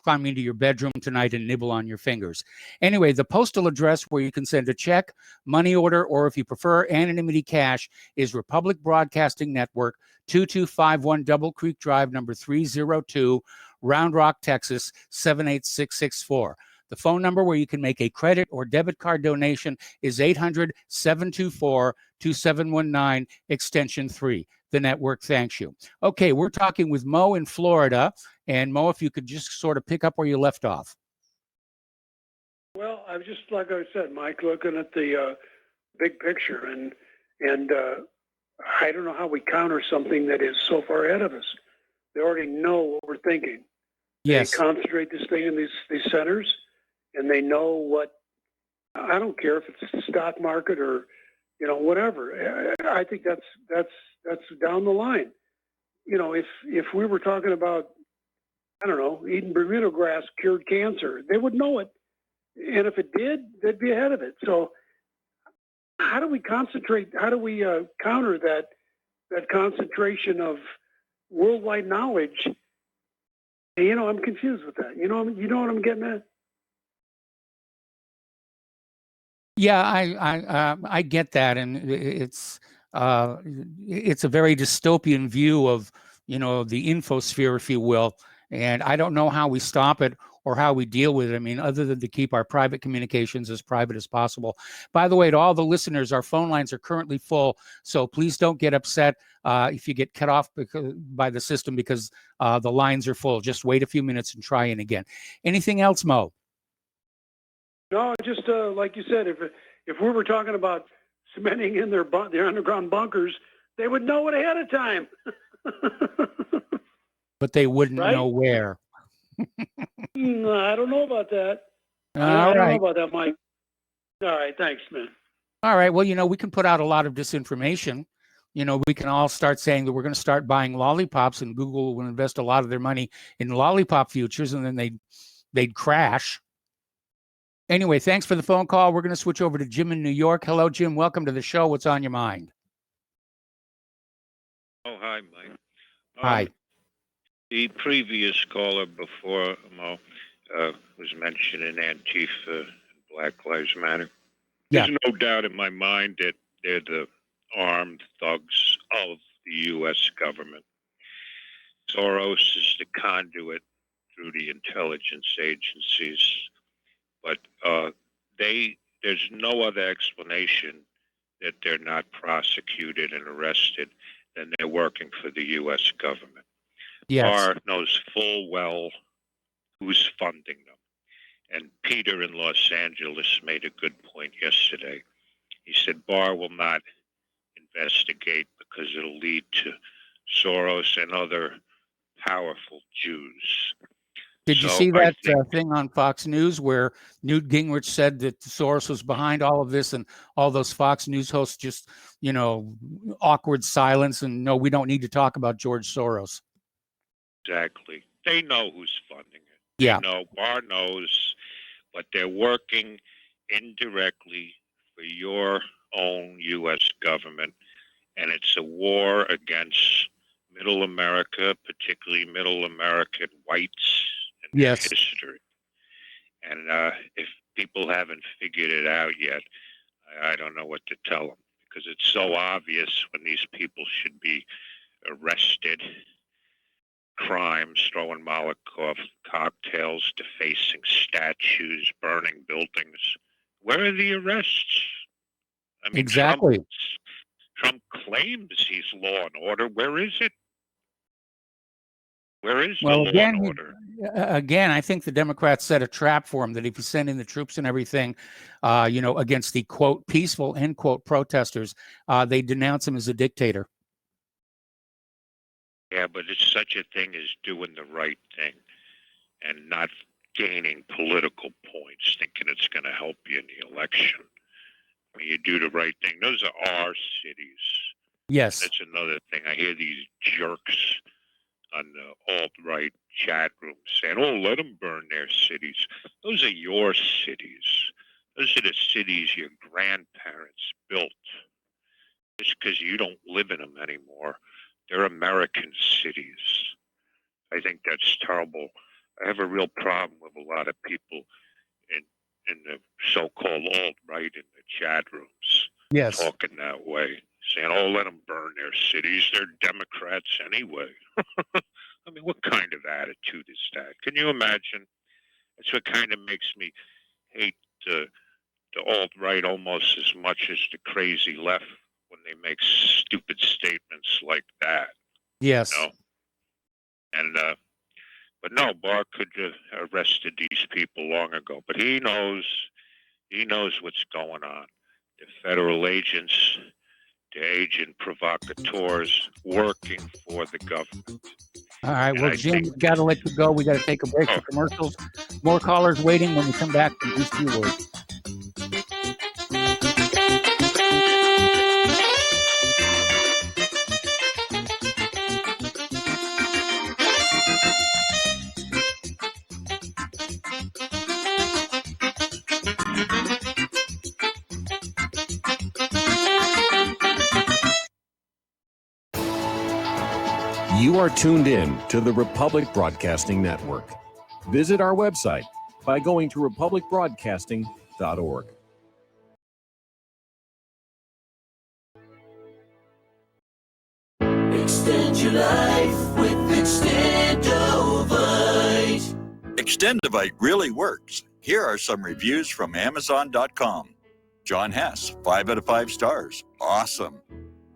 climb into your bedroom tonight and nibble on your fingers. Anyway, the postal address where you can send a check, money order, or if you prefer anonymity cash is Republic Broadcasting Network, 2251 Double Creek Drive, number 302, Round Rock, Texas, 78664. The phone number where you can make a credit or debit card donation is 800-724-2719, extension 3. The network thanks you. Okay, we're talking with Mo in Florida. And Mo, if you could just sort of pick up where you left off. Well, I was just, like I said, Mike, looking at the big picture, and I don't know how we counter something that is so far ahead of us. They already know what we're thinking. Yes. They concentrate this thing in these centers, and they know what. I don't care if it's the stock market or, whatever. I think that's down the line. If we were talking about, I don't know, eating Bermuda grass cured cancer, they would know it. And if it did, they'd be ahead of it. So how do we concentrate? How do we counter that concentration of worldwide knowledge? I'm confused with that. You know what I'm getting at? Yeah, I get that, and it's a very dystopian view of the infosphere, if you will. And I don't know how we stop it or how we deal with it. I mean, other than to keep our private communications as private as possible. By the way, to all the listeners, our phone lines are currently full, so please don't get upset if you get cut off by the system because the lines are full. Just wait a few minutes and try in again. Anything else, Mo? No, just like you said, if we were talking about cementing in their underground bunkers, they would know it ahead of time. But they wouldn't Right? know where. I don't know about that. I All don't know right. about that, Mike. All right, thanks, man. All right. Well, we can put out a lot of disinformation. We can all start saying that we're going to start buying lollipops, and Google will invest a lot of their money in lollipop futures, and then they'd crash. Anyway, thanks for the phone call. We're going to switch over to Jim in New York. Hello, Jim. Welcome to the show. What's on your mind? Oh, hi, Mike. Hi. The previous caller before Mo was mentioning Antifa and Black Lives Matter. Yeah. There's no doubt in my mind that they're the armed thugs of the U.S. government. Soros is the conduit through the intelligence agencies, but there's no other explanation that they're not prosecuted and arrested than they're working for the U.S. government. Yes. Barr knows full well who's funding them. And Peter in Los Angeles made a good point yesterday. He said Barr will not investigate because it'll lead to Soros and other powerful Jews. Did you So see I that think- thing on Fox News where Newt Gingrich said that Soros was behind all of this, and all those Fox News hosts just, awkward silence and no, we don't need to talk about George Soros. Exactly. They know who's funding it. Yeah. They know, Barr knows, but they're working indirectly for your own U.S. government. And it's a war against middle America, particularly middle American whites and their Yes. history. And if people haven't figured it out yet, I don't know what to tell them, because it's so obvious when these people should be arrested. Crimes, throwing Molotov cocktails, defacing statues, burning buildings. Where are the arrests? I mean, Exactly. Trump claims he's law and order. Where is it? Where is Well, the law and order? again, I think the Democrats set a trap for him that if you send in the troops and everything, against the quote peaceful end quote protesters, they denounce him as a dictator. Yeah, but it's such a thing as doing the right thing and not gaining political points, thinking it's going to help you in the election. When you do the right thing, those are our cities. Yes. That's another thing. I hear these jerks on the alt-right chat rooms saying, oh, let them burn their cities. Those are your cities. Those are the cities your grandparents built. Just because you don't live in them anymore. They're American cities. I think that's terrible. I have a real problem with a lot of people in the so-called alt-right in the chat rooms Yes. talking that way, saying, "Oh, let them burn their cities. They're Democrats anyway." I mean, what kind of attitude is that? Can you imagine? That's what kind of makes me hate the alt-right almost as much as the crazy left when they make stupid statements like that. Yes. You know? And but no, Barr could have arrested these people long ago. But he knows what's going on. The federal agents, the agent provocateurs working for the government. All right. And Well, I Jim, think, we got to let you go. We got to take a break for commercials. More callers waiting when we come back from these few words. You are tuned in to the Republic Broadcasting Network. Visit our website by going to republicbroadcasting.org. Extend your life with Extendovite. Extendovite really works. Here are some reviews from Amazon.com. John Hess, 5 out of 5 stars. Awesome.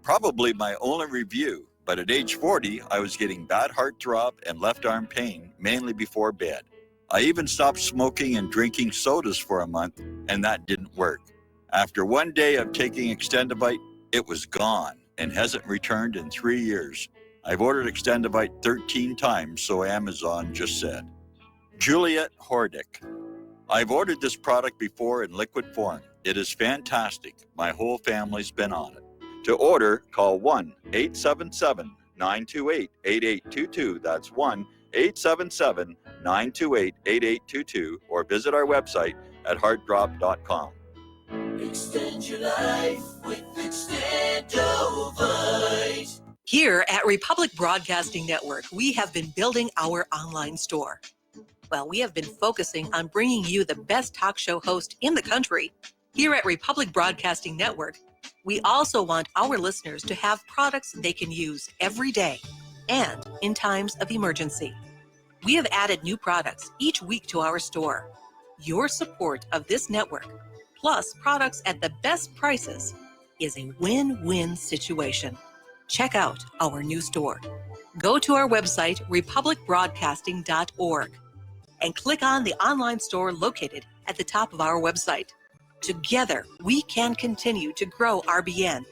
Probably my only review, but at age 40, I was getting bad heartthrob and left arm pain, mainly before bed. I even stopped smoking and drinking sodas for a month, and that didn't work. After one day of taking Extendovite, it was gone and hasn't returned in 3 years. I've ordered Extendovite 13 times, so Amazon just said. Juliet Hordick. I've ordered this product before in liquid form. It is fantastic. My whole family's been on it. To order, call 1-877-928-8822. That's 1-877-928-8822, or visit our website at heartdrop.com. Extend your life with Extendovite. Here at Republic Broadcasting Network, we have been building our online store. Well, we have been focusing on bringing you the best talk show host in the country. Here at Republic Broadcasting Network, we also want our listeners to have products they can use every day and in times of emergency. We have added new products each week to our store. Your support of this network, plus products at the best prices, is a win-win situation. Check out our new store. Go to our website, republicbroadcasting.org, and click on the online store located at the top of our website. Together, we can continue to grow RBN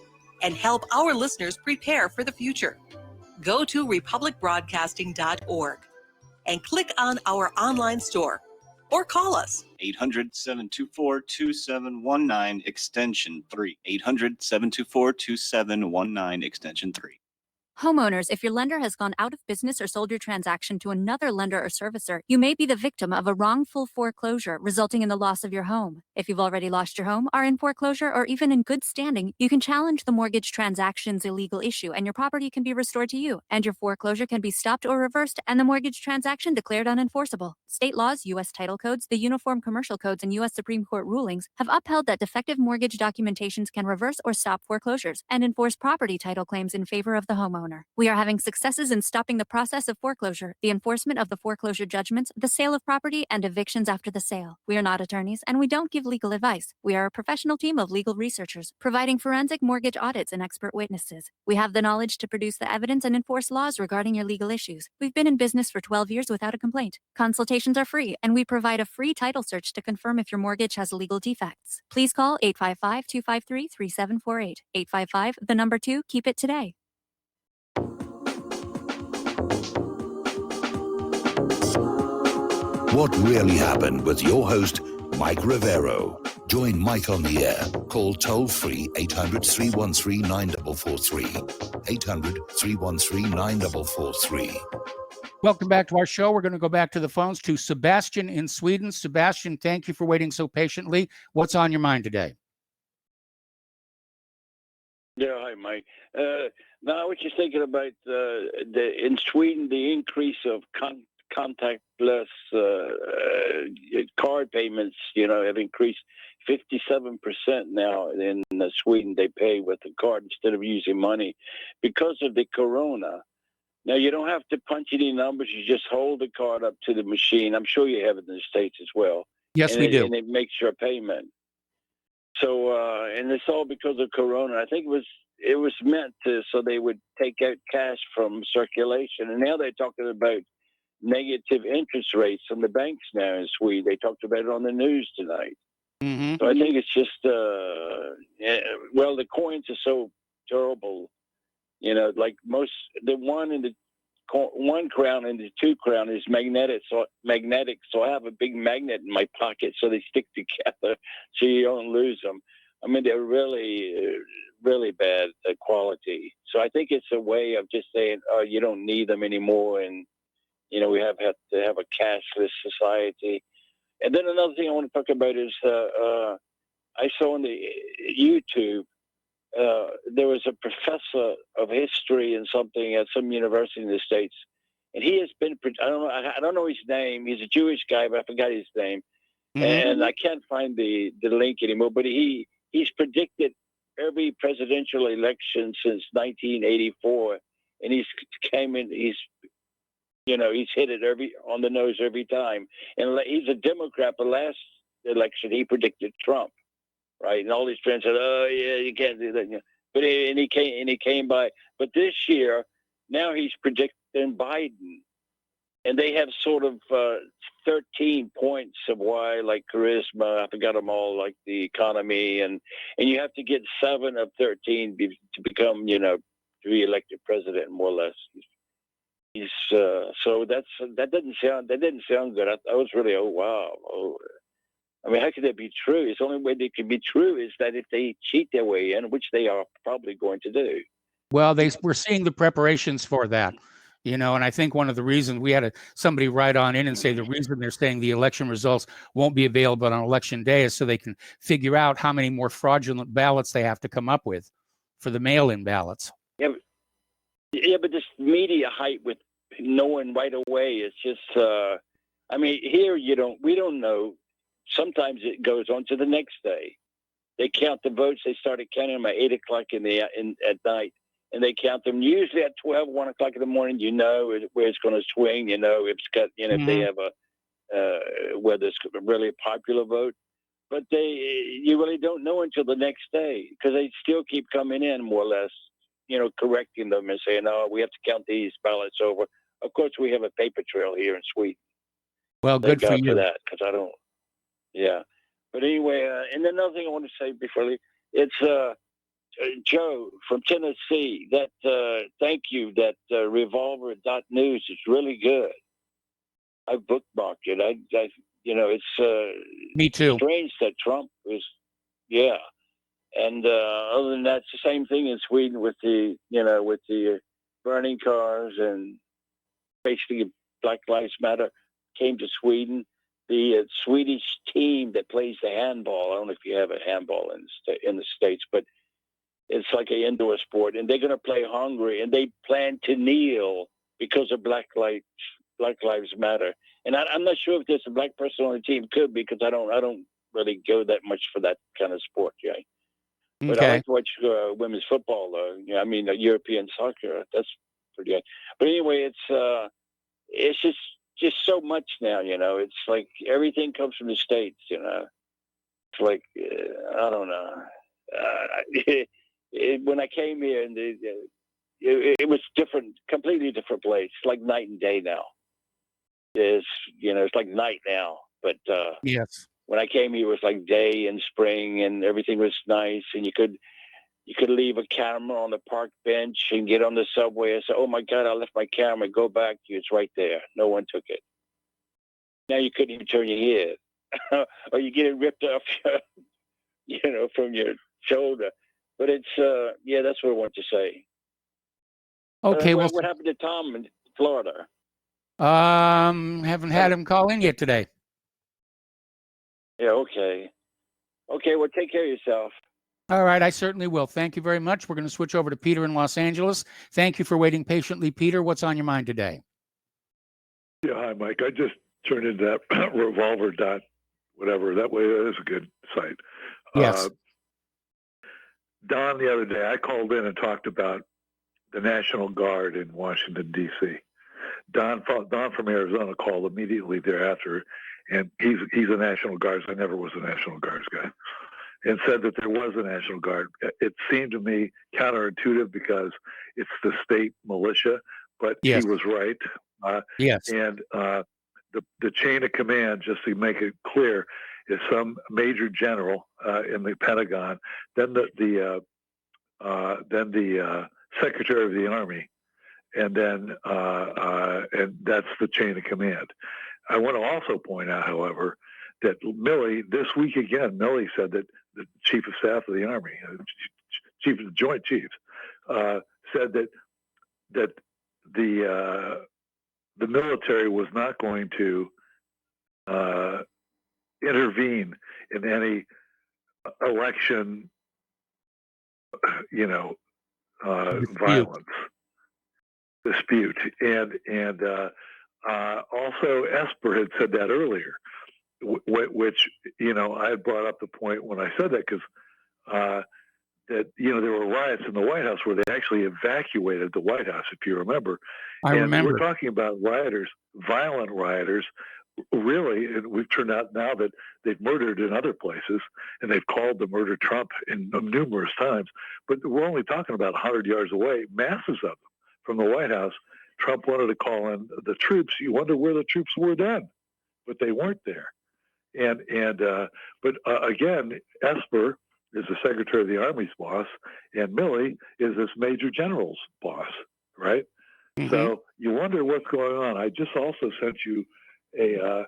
and help our listeners prepare for the future. Go to republicbroadcasting.org and click on our online store or call us. 800-724-2719, extension 3. 800-724-2719, extension 3. Homeowners, if your lender has gone out of business or sold your transaction to another lender or servicer, you may be the victim of a wrongful foreclosure resulting in the loss of your home. If you've already lost your home, are in foreclosure, or even in good standing, you can challenge the mortgage transaction's illegal issue and your property can be restored to you, and your foreclosure can be stopped or reversed and the mortgage transaction declared unenforceable. State laws, U.S. title codes, the Uniform Commercial Codes, and U.S. Supreme Court rulings have upheld that defective mortgage documentations can reverse or stop foreclosures and enforce property title claims in favor of the homeowner. We are having successes in stopping the process of foreclosure, the enforcement of the foreclosure judgments, the sale of property, and evictions after the sale. We are not attorneys, and we don't give legal advice. We are a professional team of legal researchers, providing forensic mortgage audits and expert witnesses. We have the knowledge to produce the evidence and enforce laws regarding your legal issues. We've been in business for 12 years without a complaint. Consultations are free, and we provide a free title search to confirm if your mortgage has legal defects. Please call 855-253-3748. 855, the number 2, keep it today. What really happened with your host, Mike Rivero. Join Mike on the air. Call toll-free 800-313-9443. 800-313-9443. Welcome back to our show. We're going to go back to the phones to Sebastian in Sweden. Sebastian, thank you for waiting so patiently. What's on your mind today? Yeah, hi, Mike. Now, I was just thinking about in Sweden, the increase of contactless card payments, have increased 57% now in Sweden. They pay with a card instead of using money because of the corona. Now, you don't have to punch any numbers. You just hold the card up to the machine. I'm sure you have it in the States as well. Yes, we do. And it makes your payment. So, and it's all because of corona. I think it was meant to, so they would take out cash from circulation. And now they're talking about negative interest rates from the banks now in Sweden. They talked about it on the news tonight. Mm-hmm. So I think it's just, well, the coins are so terrible. Like the 1 crown and the 2 crown is magnetic. So I have a big magnet in my pocket, so they stick together, so you don't lose them. I mean, they're really, really bad quality. So I think it's a way of just saying, oh, you don't need them anymore, and we have to have a cashless society. And then another thing I want to talk about is I saw on the YouTube. There was a professor of history and something at some university in the States, and he has been, I don't know his name. He's a Jewish guy, but I forgot his name. Mm-hmm. And I can't find the link anymore, but he's predicted every presidential election since 1984, and he's hit it on the nose every time. And he's a Democrat. The last election, he predicted Trump. Right, and all these friends said, "Oh yeah, you can't do that." But he came by. But this year, now he's predicting Biden, and they have sort of 13 points of why, like charisma. I forgot them all, like the economy, and you have to get 7 of 13 to become, to be elected president, more or less. He's so that didn't sound good. I was really, oh wow. Oh. I mean, how could that be true? It's the only way they can be true is that if they cheat their way in, which they are probably going to do. Well, we're seeing the preparations for that, and I think one of the reasons we had somebody write on in and say the reason they're saying the election results won't be available on election day is so they can figure out how many more fraudulent ballots they have to come up with for the mail-in ballots. Yeah, but this media hype with knowing right away, it's just, I mean, here we don't know. Sometimes it goes on to the next day. They count the votes. They started counting them at 8 o'clock at night, and they count them usually at 1 o'clock in the morning. Where it's going to swing. If it's got, if they have whether it's a really popular vote, but you really don't know until the next day because they still keep coming in more or less, correcting them and saying, "Oh, we have to count these ballots over." Of course, we have a paper trail here in Sweden. Well, good for you. For that, because I don't. Yeah, but anyway, and another thing I want to say before I leave, it's Joe from Tennessee. That thank you. That Revolver.news is really good. I bookmarked it. I it's me too. Strange that Trump is, yeah, and other than that, it's the same thing in Sweden with the burning cars and basically Black Lives Matter came to Sweden. The Swedish team that plays the handball. I don't know if you have a handball in the States, but it's like an indoor sport, and they're going to play Hungary, and they plan to kneel because of Black Lives Matter. And I'm not sure if there's a black person on the team. Could be because I don't really go that much for that kind of sport, yeah. But Okay. I like to watch women's football, though. I mean, European soccer. That's pretty good. But anyway, it's just so much now, it's like everything comes from the States, it's like, I don't know. When I came here and it was different, completely different place, like night and day now. It's like night now, but yes, when I came here, it was like day and spring and everything was nice. And you could leave a camera on the park bench and get on the subway and say, "Oh my God, I left my camera." Go back to you. It's right there. No one took it. Now you couldn't even turn your head, or you get it ripped off, from your shoulder. But it's, that's what I want to say. Okay. Well, what happened to Tom in Florida? haven't had him call in yet today. Yeah. Okay. Okay. Well, take care of yourself. All right, I certainly will. Thank you very much. We're going to switch over to Peter in Los Angeles. Thank you for waiting patiently, Peter. What's on your mind today? Yeah, hi, Mike. I just turned into that revolver dot whatever. That way, that is a good site. Yes. Don, the other day, I called in and talked about the National Guard in Washington, D.C. Don from Arizona called immediately thereafter, and he's a National Guards. I never was a National Guards guy, and said that there was a National Guard. It seemed to me counterintuitive because it's the state militia, but Yes. he was right. Yes. And the chain of command, just to make it clear, is some major general in the Pentagon, then the Secretary of the Army, and then and that's the chain of command. I want to also point out, however, that Milley this week again, Milley said that the Chief of Staff of the Army, Chief of the Joint Chiefs, said that the military was not going to intervene in any election, violence dispute, and also Esper had said that earlier, which I had brought up the point when I said that because that there were riots in the White House where they actually evacuated the White House, if you remember. I remember. We're talking about rioters, violent rioters, really, and we've turned out now that they've murdered in other places, and they've called the murder Trump in numerous times. But we're only talking about 100 yards away, masses of them from the White House. Trump wanted to call in the troops. You wonder where the troops were then, but they weren't there. But again, Esper is the Secretary of the Army's boss, and Milley is this Major General's boss, right? Mm-hmm. So you wonder what's going on. I just also sent you a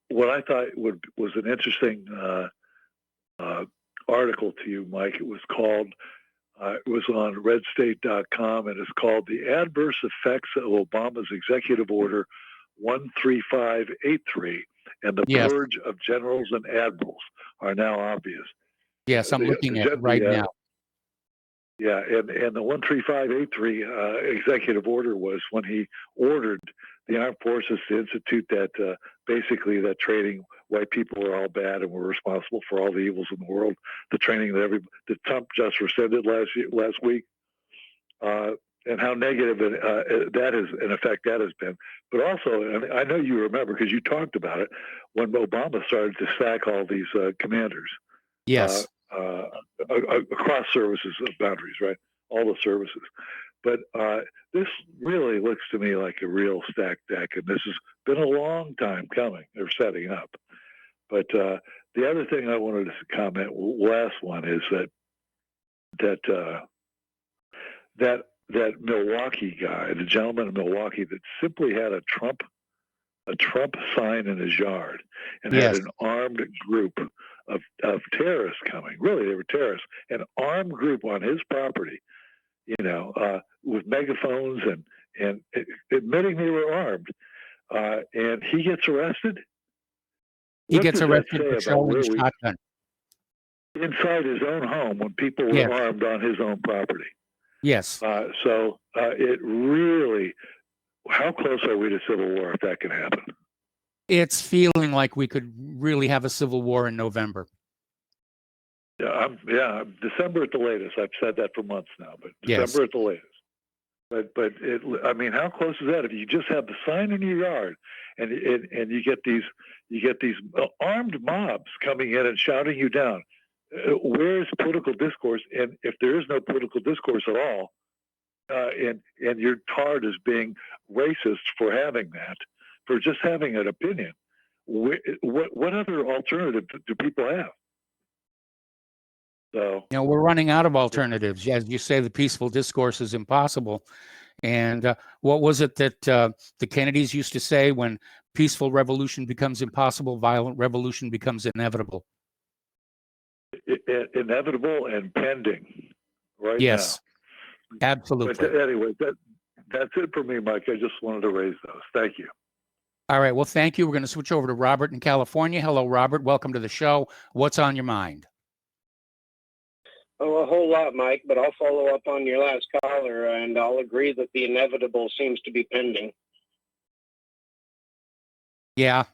what I thought was an interesting article to you, Mike. It was called. It was on redstate.com, and it's called "The Adverse Effects of Obama's Executive Order 13583 and the Yes. Purge of Generals and Admirals Are Now Obvious." Yes, I'm looking at it right now. Yeah, and the 13583 executive order was when he ordered the armed forces to institute that basically that training white people were all bad and were responsible for all the evils in the world. The training that Trump just rescinded last week, and how negative that is, in effect, that has been. But also, and I know you remember because you talked about it when Obama started to sack all these commanders. Yes. Across services boundaries, right? All the services. But this really looks to me like a real stacked deck, and this has been a long time coming. They're setting up. But the other thing I wanted to comment, last one, is that Milwaukee guy, the gentleman in Milwaukee that simply had a Trump sign in his yard and Yes. had an armed group of terrorists coming. Really, they were terrorists. An armed group on his property, with megaphones and admitting they were armed. And he gets arrested. He What gets does that arrested say for about showing where a shotgun. inside his own home when people were Yes. armed on his own property? Yes. So it really, how close are we to civil war if that can happen? It's feeling like we could really have a civil war in November. Yeah, December at the latest. I've said that for months now, but Yes. December at the latest. But how close is that? If you just have the sign in your yard, and you get these armed mobs coming in and shouting you down, where is political discourse? And if there is no political discourse at all, and you're tarred as being racist for having that, for just having an opinion, what other alternative do people have? So we're running out of alternatives. As you say, the peaceful discourse is impossible. And what was it that the Kennedys used to say? When peaceful revolution becomes impossible, violent revolution becomes inevitable. Inevitable and pending right Yes, now. absolutely. But anyway, that's it for me, Mike. I just wanted to raise those. Thank you. All right. Well, thank you. We're going to switch over to Robert in California. Hello, Robert. Welcome to the show. What's on your mind? Oh, a whole lot, Mike, but I'll follow up on your last caller, and I'll agree that the inevitable seems to be pending. Yeah.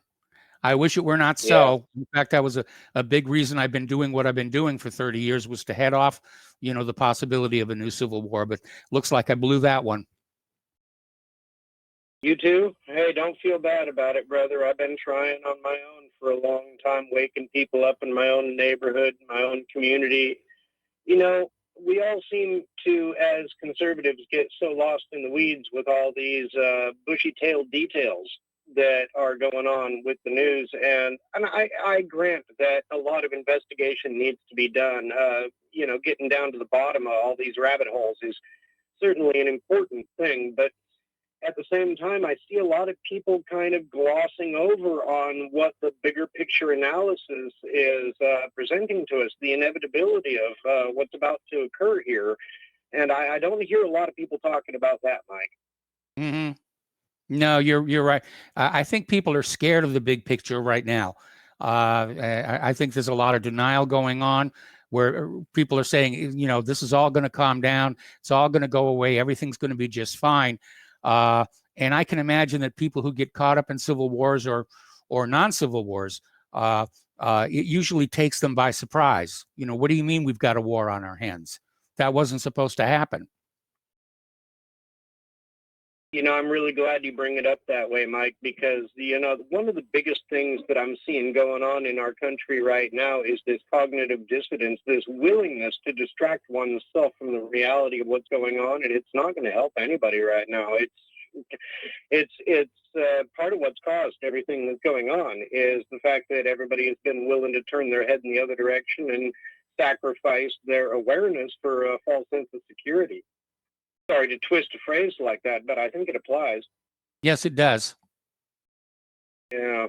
I wish it were not so. In fact, that was a big reason I've been doing what I've been doing for 30 years was to head off, the possibility of a new civil war. But looks like I blew that one. You too? Hey, don't feel bad about it, brother. I've been trying on my own for a long time, waking people up in my own neighborhood, my own community. We all seem to, as conservatives, get so lost in the weeds with all these bushy-tailed details that are going on with the news. And I grant that a lot of investigation needs to be done. Getting down to the bottom of all these rabbit holes is certainly an important thing. But at the same time, I see a lot of people kind of glossing over on what the bigger picture analysis is presenting to us, the inevitability of what's about to occur here. And I don't hear a lot of people talking about that, Mike. Mm-hmm. No, you're right. I think people are scared of the big picture right now. I think there's a lot of denial going on where people are saying, this is all going to calm down. It's all going to go away. Everything's going to be just fine. And I can imagine that people who get caught up in civil wars or non-civil wars, it usually takes them by surprise. What do you mean we've got a war on our hands? That wasn't supposed to happen. I'm really glad you bring it up that way, Mike, because, one of the biggest things that I'm seeing going on in our country right now is this cognitive dissonance, this willingness to distract oneself from the reality of what's going on. And it's not going to help anybody right now. It's part of what's caused everything that's going on is the fact that everybody has been willing to turn their head in the other direction and sacrifice their awareness for a false sense of security. Sorry to twist a phrase like that, but I think it applies. Yes, it does. Yeah.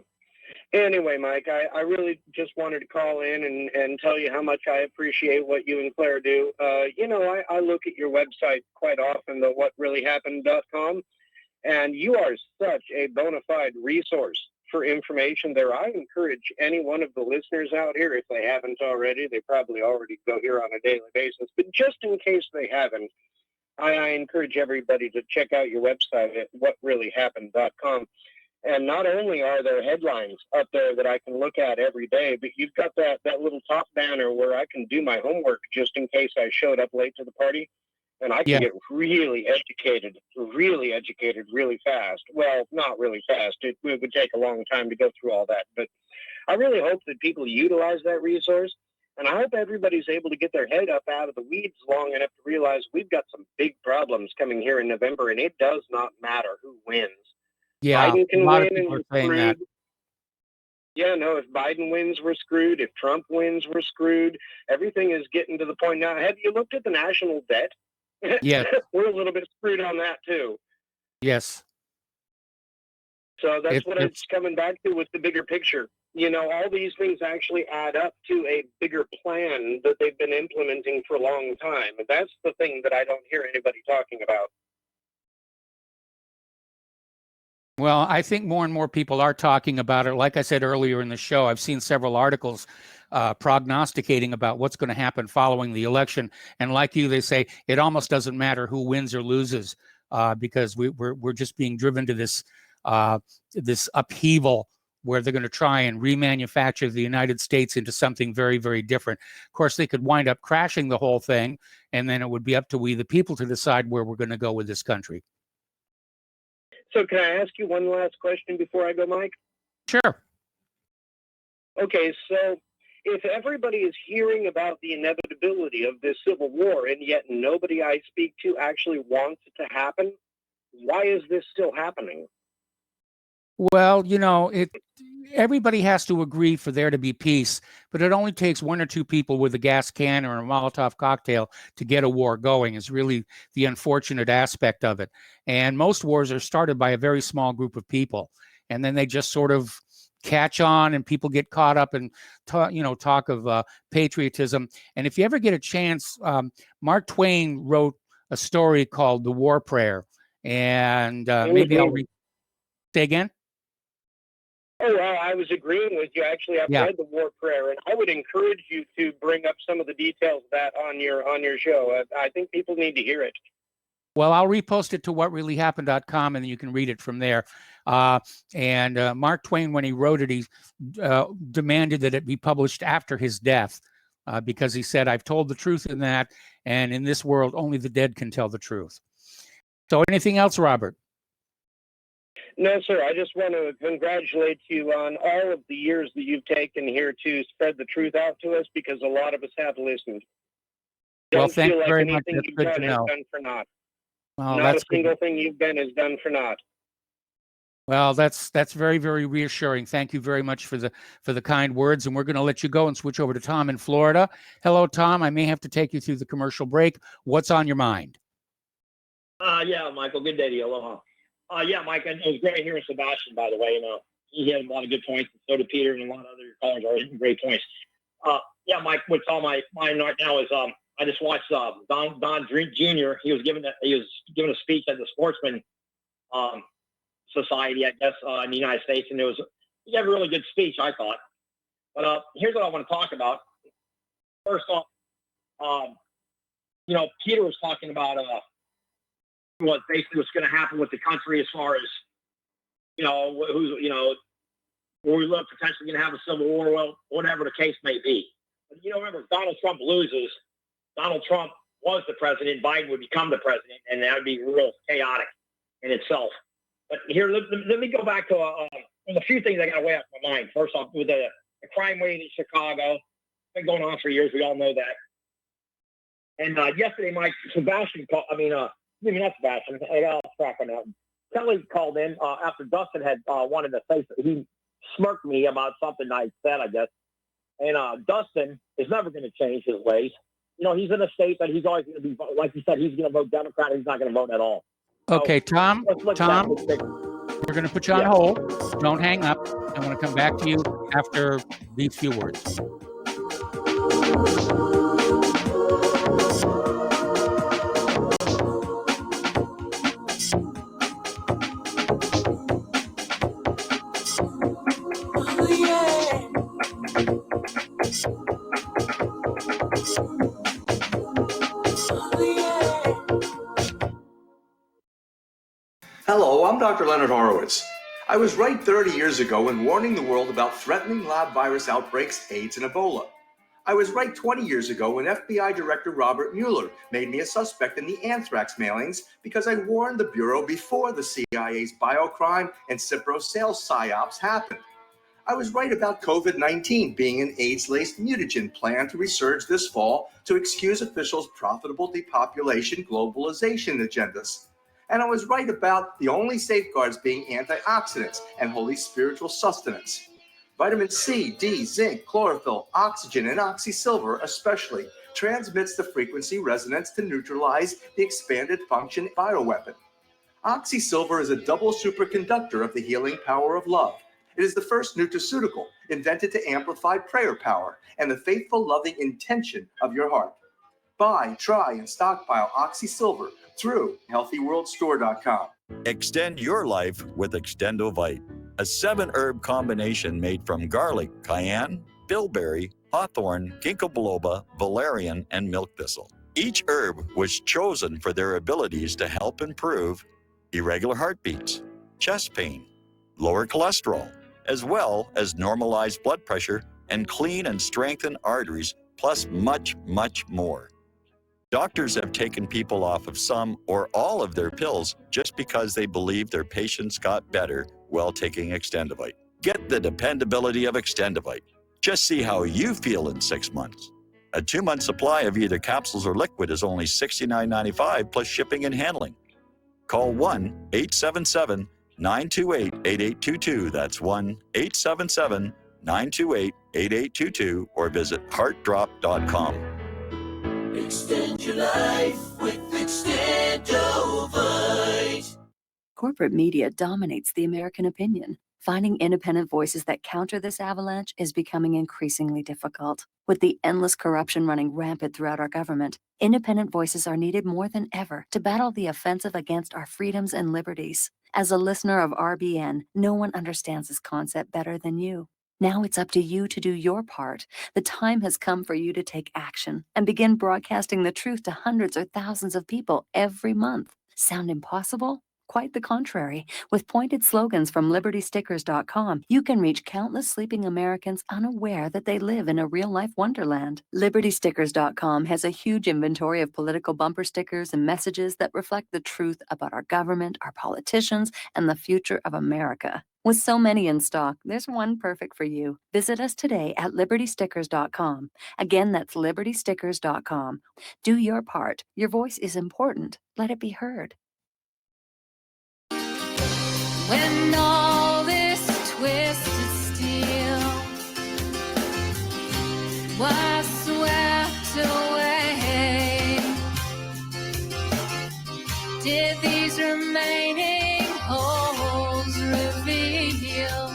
Anyway, Mike, I really just wanted to call in and tell you how much I appreciate what you and Claire do. I look at your website quite often, the whatreallyhappened.com, and you are such a bona fide resource for information there. I encourage any one of the listeners out here, if they haven't already, they probably already go here on a daily basis, but just in case they haven't, I encourage everybody to check out your website at whatreallyhappened.com. And not only are there headlines up there that I can look at every day, but you've got that little top banner where I can do my homework just in case I showed up late to the party. And I can get really educated really fast. Well, not really fast. It would take a long time to go through all that. But I really hope that people utilize that resource. And I hope everybody's able to get their head up out of the weeds long enough to realize we've got some big problems coming here in November, and it does not matter who wins. Yeah, Biden can a lot win of people and are saying screwed. that. Yeah, no, if Biden wins, we're screwed. If Trump wins, we're screwed. Everything is getting to the point now. Have you looked at the national debt? Yes. We're a little bit screwed on that, too. Yes. So that's what it's coming back to with the bigger picture. All these things actually add up to a bigger plan that they've been implementing for a long time. And that's the thing that I don't hear anybody talking about. Well, I think more and more people are talking about it. Like I said earlier in the show, I've seen several articles prognosticating about what's going to happen following the election. And like you, they say it almost doesn't matter who wins or loses because we're just being driven to this upheaval where they're going to try and remanufacture the United States into something very, very different. Of course, they could wind up crashing the whole thing, and then it would be up to we, the people, to decide where we're going to go with this country. So can I ask you one last question before I go, Mike? Sure. Okay, so if everybody is hearing about the inevitability of this civil war, and yet nobody I speak to actually wants it to happen, why is this still happening? Well, everybody has to agree for there to be peace, but it only takes one or two people with a gas can or a Molotov cocktail to get a war going is really the unfortunate aspect of it. And most wars are started by a very small group of people, and then they just sort of catch on and people get caught up and talk of patriotism. And if you ever get a chance, Mark Twain wrote a story called The War Prayer, and maybe I'll say again. Oh, well, I was agreeing with you. Actually, I've read the War Prayer, and I would encourage you to bring up some of the details of that on your show. I think people need to hear it. Well, I'll repost it to whatreallyhappened.com, and you can read it from there. And Mark Twain, when he wrote it, he demanded that it be published after his death because he said, I've told the truth in that, and in this world, only the dead can tell the truth. So anything else, Robert? No, sir. I just want to congratulate you on all of the years that you've taken here to spread the truth out to us, because a lot of us have listened. Well, Don't thank feel you like very much. anything That's you've good done to is know. done for naught. Well, Not that's a good. single thing you've done is done for naught. Well, that's very, very reassuring. Thank you very much for the kind words, and we're going to let you go and switch over to Tom in Florida. Hello, Tom. I may have to take you through the commercial break. What's on your mind? Yeah, Michael. Good day to you. Aloha. Yeah, Mike. It was great hearing Sebastian. By the way, he had a lot of good points, and so did Peter, and a lot of other callers are hitting great points. Yeah, Mike. What's on my mind right now is I just watched Don Jr. He was giving a speech at the Sportsman Society, I guess, in the United States, and he gave a really good speech, I thought. But here's what I want to talk about. First off, Peter was talking about what's going to happen with the country as far as where we look potentially going to have a civil war, well, whatever the case may be. But remember, if Donald Trump loses, Donald Trump was the president, Biden would become the president, and that would be real chaotic in itself. But here, let me go back to there's a few things I got to weigh up my mind. First off, with the crime wave in Chicago, it's been going on for years. We all know that. And yesterday, Mike, Sebastian called. Maybe not Sebastian. Kelly called in after Dustin had wanted to say he smirked me about something I said, I guess. And Dustin is never going to change his ways. He's in a state that he's always going to be, like you said, he's going to vote Democrat. He's not going to vote at all. Okay, Tom, we're going to put you on hold. Don't hang up. I want to come back to you after these few words. Hello, I'm Dr. Leonard Horowitz. I was right 30 years ago in warning the world about threatening lab virus outbreaks, AIDS, and Ebola. I was right 20 years ago when FBI Director Robert Mueller made me a suspect in the anthrax mailings because I warned the Bureau before the CIA's biocrime and Cipro sales psyops happened. I was right about COVID-19 being an AIDS-laced mutagen planned to resurge this fall to excuse officials' profitable depopulation globalization agendas. And I was right about the only safeguards being antioxidants and holy spiritual sustenance. Vitamin C, D, zinc, chlorophyll, oxygen, and oxysilver especially transmits the frequency resonance to neutralize the expanded function bioweapon. Oxysilver is a double superconductor of the healing power of love. It is the first nutraceutical invented to amplify prayer power and the faithful loving intention of your heart. Buy, try, and stockpile Oxysilver through healthyworldstore.com. Extend your life with Extendovite, a 7-herb combination made from garlic, cayenne, bilberry, hawthorn, ginkgo biloba, valerian, and milk thistle. Each herb was chosen for their abilities to help improve irregular heartbeats, chest pain, lower cholesterol, as well as normalize blood pressure and clean and strengthen arteries, plus much, much more. Doctors have taken people off of some or all of their pills just because they believe their patients got better while taking Extendovite. Get the dependability of Extendovite. Just see how you feel in 6 months. A 2-month supply of either capsules or liquid is only $69.95 plus shipping and handling. Call 1-877-928-8822. That's 1-877-928-8822 or visit heartdrop.com. Extend your life with Extendovite. Corporate media dominates the American opinion. Finding independent voices that counter this avalanche is becoming increasingly difficult. With the endless corruption running rampant throughout our government, independent voices are needed more than ever to battle the offensive against our freedoms and liberties. As a listener of RBN, no one understands this concept better than you. Now it's up to you to do your part. The time has come for you to take action and begin broadcasting the truth to hundreds or thousands of people every month. Sound impossible? Quite the contrary. With pointed slogans from LibertyStickers.com, you can reach countless sleeping Americans unaware that they live in a real-life wonderland. LibertyStickers.com has a huge inventory of political bumper stickers and messages that reflect the truth about our government, our politicians, and the future of America. With so many in stock, there's one perfect for you. Visit us today at LibertyStickers.com. Again, that's LibertyStickers.com. Do your part. Your voice is important. Let it be heard. When all this twisted steel was swept away, did these remaining holes reveal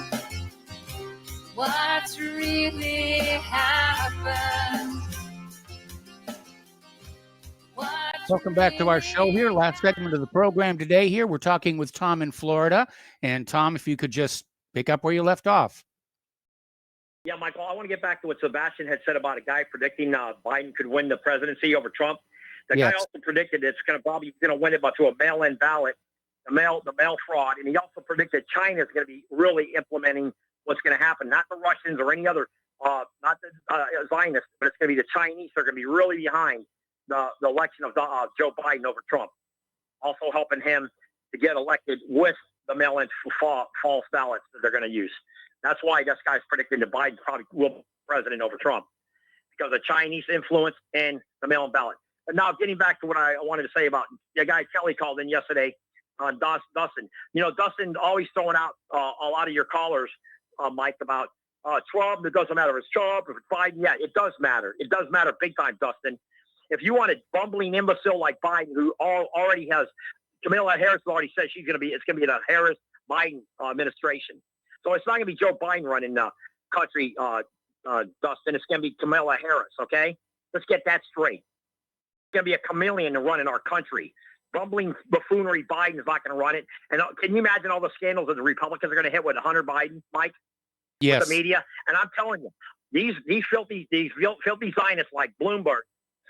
what's really happened? Welcome back to our show here. Last segment of the program today here. We're talking with Tom in Florida. And Tom, if you could just pick up where you left off. Yeah, Michael, I want to get back to what Sebastian had said about a guy predicting Biden could win the presidency over Trump. The guy also predicted it's probably going to win it but through a mail-in ballot, the mail fraud. And he also predicted China is going to be really implementing what's going to happen, not the Russians or any other, not the Zionists, but it's going to be the Chinese. They're going to be really behind the election of Joe Biden over Trump, also helping him to get elected with the mail-in false ballots that they're going to use. That's why this guy's predicting that Biden probably will be president over Trump, because of Chinese influence and the mail-in ballot. But now getting back to what I wanted to say about the guy Kelly called in yesterday on Dustin. You know, Dustin always throwing out a lot of your callers, Mike, about Trump. It doesn't matter if it's Trump, if it's Biden. Yeah, it does matter. It does matter big time, Dustin. If you want a bumbling imbecile like Biden, who already has, Kamala Harris already said it's going to be the Harris-Biden administration. So it's not going to be Joe Biden running the country, Dustin. It's going to be Kamala Harris, okay? Let's get that straight. It's going to be a chameleon running our country. Bumbling buffoonery Biden is not going to run it. And can you imagine all the scandals that the Republicans are going to hit with Hunter Biden, Mike? Yes. With the media? And I'm telling you, these filthy Zionists like Bloomberg,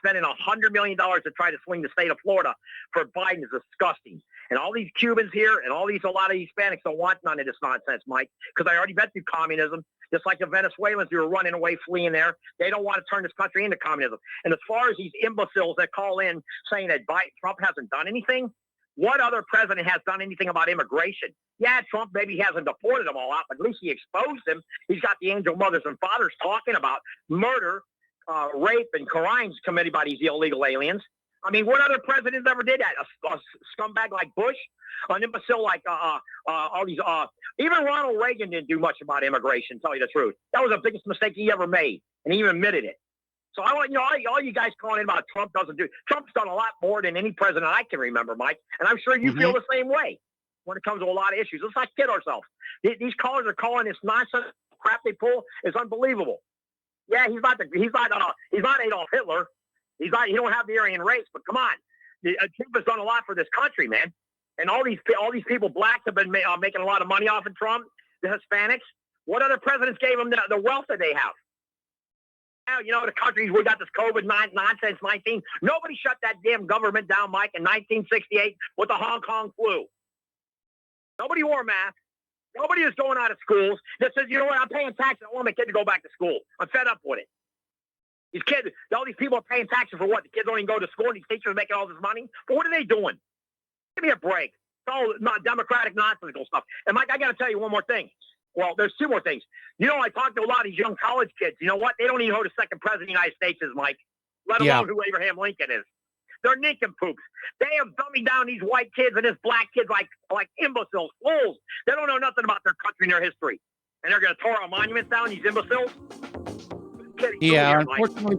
spending $100 million to try to swing the state of Florida for Biden is disgusting. And all these Cubans here and a lot of Hispanics don't want none of this nonsense, Mike, because I already been through communism, just like the Venezuelans who were running away, fleeing there. They don't want to turn this country into communism. And as far as these imbeciles that call in saying that Trump hasn't done anything, what other president has done anything about immigration? Yeah, Trump maybe hasn't deported them all out, but at least he exposed them. He's got the angel mothers and fathers talking about murder, rape and crimes committed by these illegal aliens. I mean, what other president ever did that? A scumbag like Bush, an imbecile like all these. Even Ronald Reagan didn't do much about immigration. Tell you the truth, that was the biggest mistake he ever made, and he even admitted it. So I want all you guys calling in about Trump doesn't do. Trump's done a lot more than any president I can remember, Mike, and I'm sure you feel the same way when it comes to a lot of issues. Let's not kid ourselves. These callers are calling this nonsense crap they pull is unbelievable. Yeah, he's not Adolf Hitler. He don't have the Aryan race, but come on, Trump has done a lot for this country, man. And all these people, blacks, have been making a lot of money off of Trump. The Hispanics. What other presidents gave them the wealth that they have? Now, you know, the countries we got this COVID nonsense 19. Nobody shut that damn government down, Mike, in 1968 with the Hong Kong flu. Nobody wore a mask. Nobody is going out of schools that says, you know what, I'm paying taxes. I want my kid to go back to school. I'm fed up with it. These kids, all these people are paying taxes for what? The kids don't even go to school and these teachers are making all this money? But what are they doing? Give me a break. It's all not democratic nonsensical stuff. And Mike, I got to tell you one more thing. Well, there's two more things. You know, I talked to a lot of these young college kids. You know what? They don't even know who the second president of the United States is, Mike, let alone who Abraham Lincoln is. They're nincompoops. They have dummied down these white kids and these black kids like imbeciles, fools. They don't know nothing about their country and their history. And they're going to tear our monuments down, these imbeciles? Yeah, unfortunately,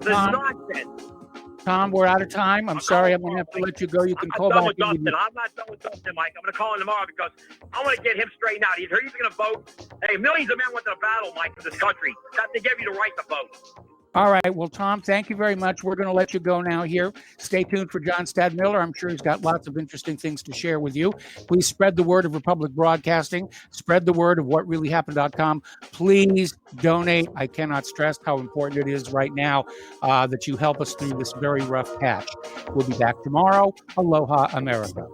Tom, we're out of time. I'm sorry, I'm going to have to let you go. You can call back. I'm not done with Dustin, Mike. I'm going to call him tomorrow because I want to get him straightened out. He's going to vote. Hey, millions of men went to battle, Mike, for this country. They gave you the right to vote. All right. Well, Tom, thank you very much. We're going to let you go now here. Stay tuned for John Stadmiller. I'm sure he's got lots of interesting things to share with you. Please spread the word of Republic Broadcasting. Spread the word of whatreallyhappened.com. Please donate. I cannot stress how important it is right now that you help us through this very rough patch. We'll be back tomorrow. Aloha, America.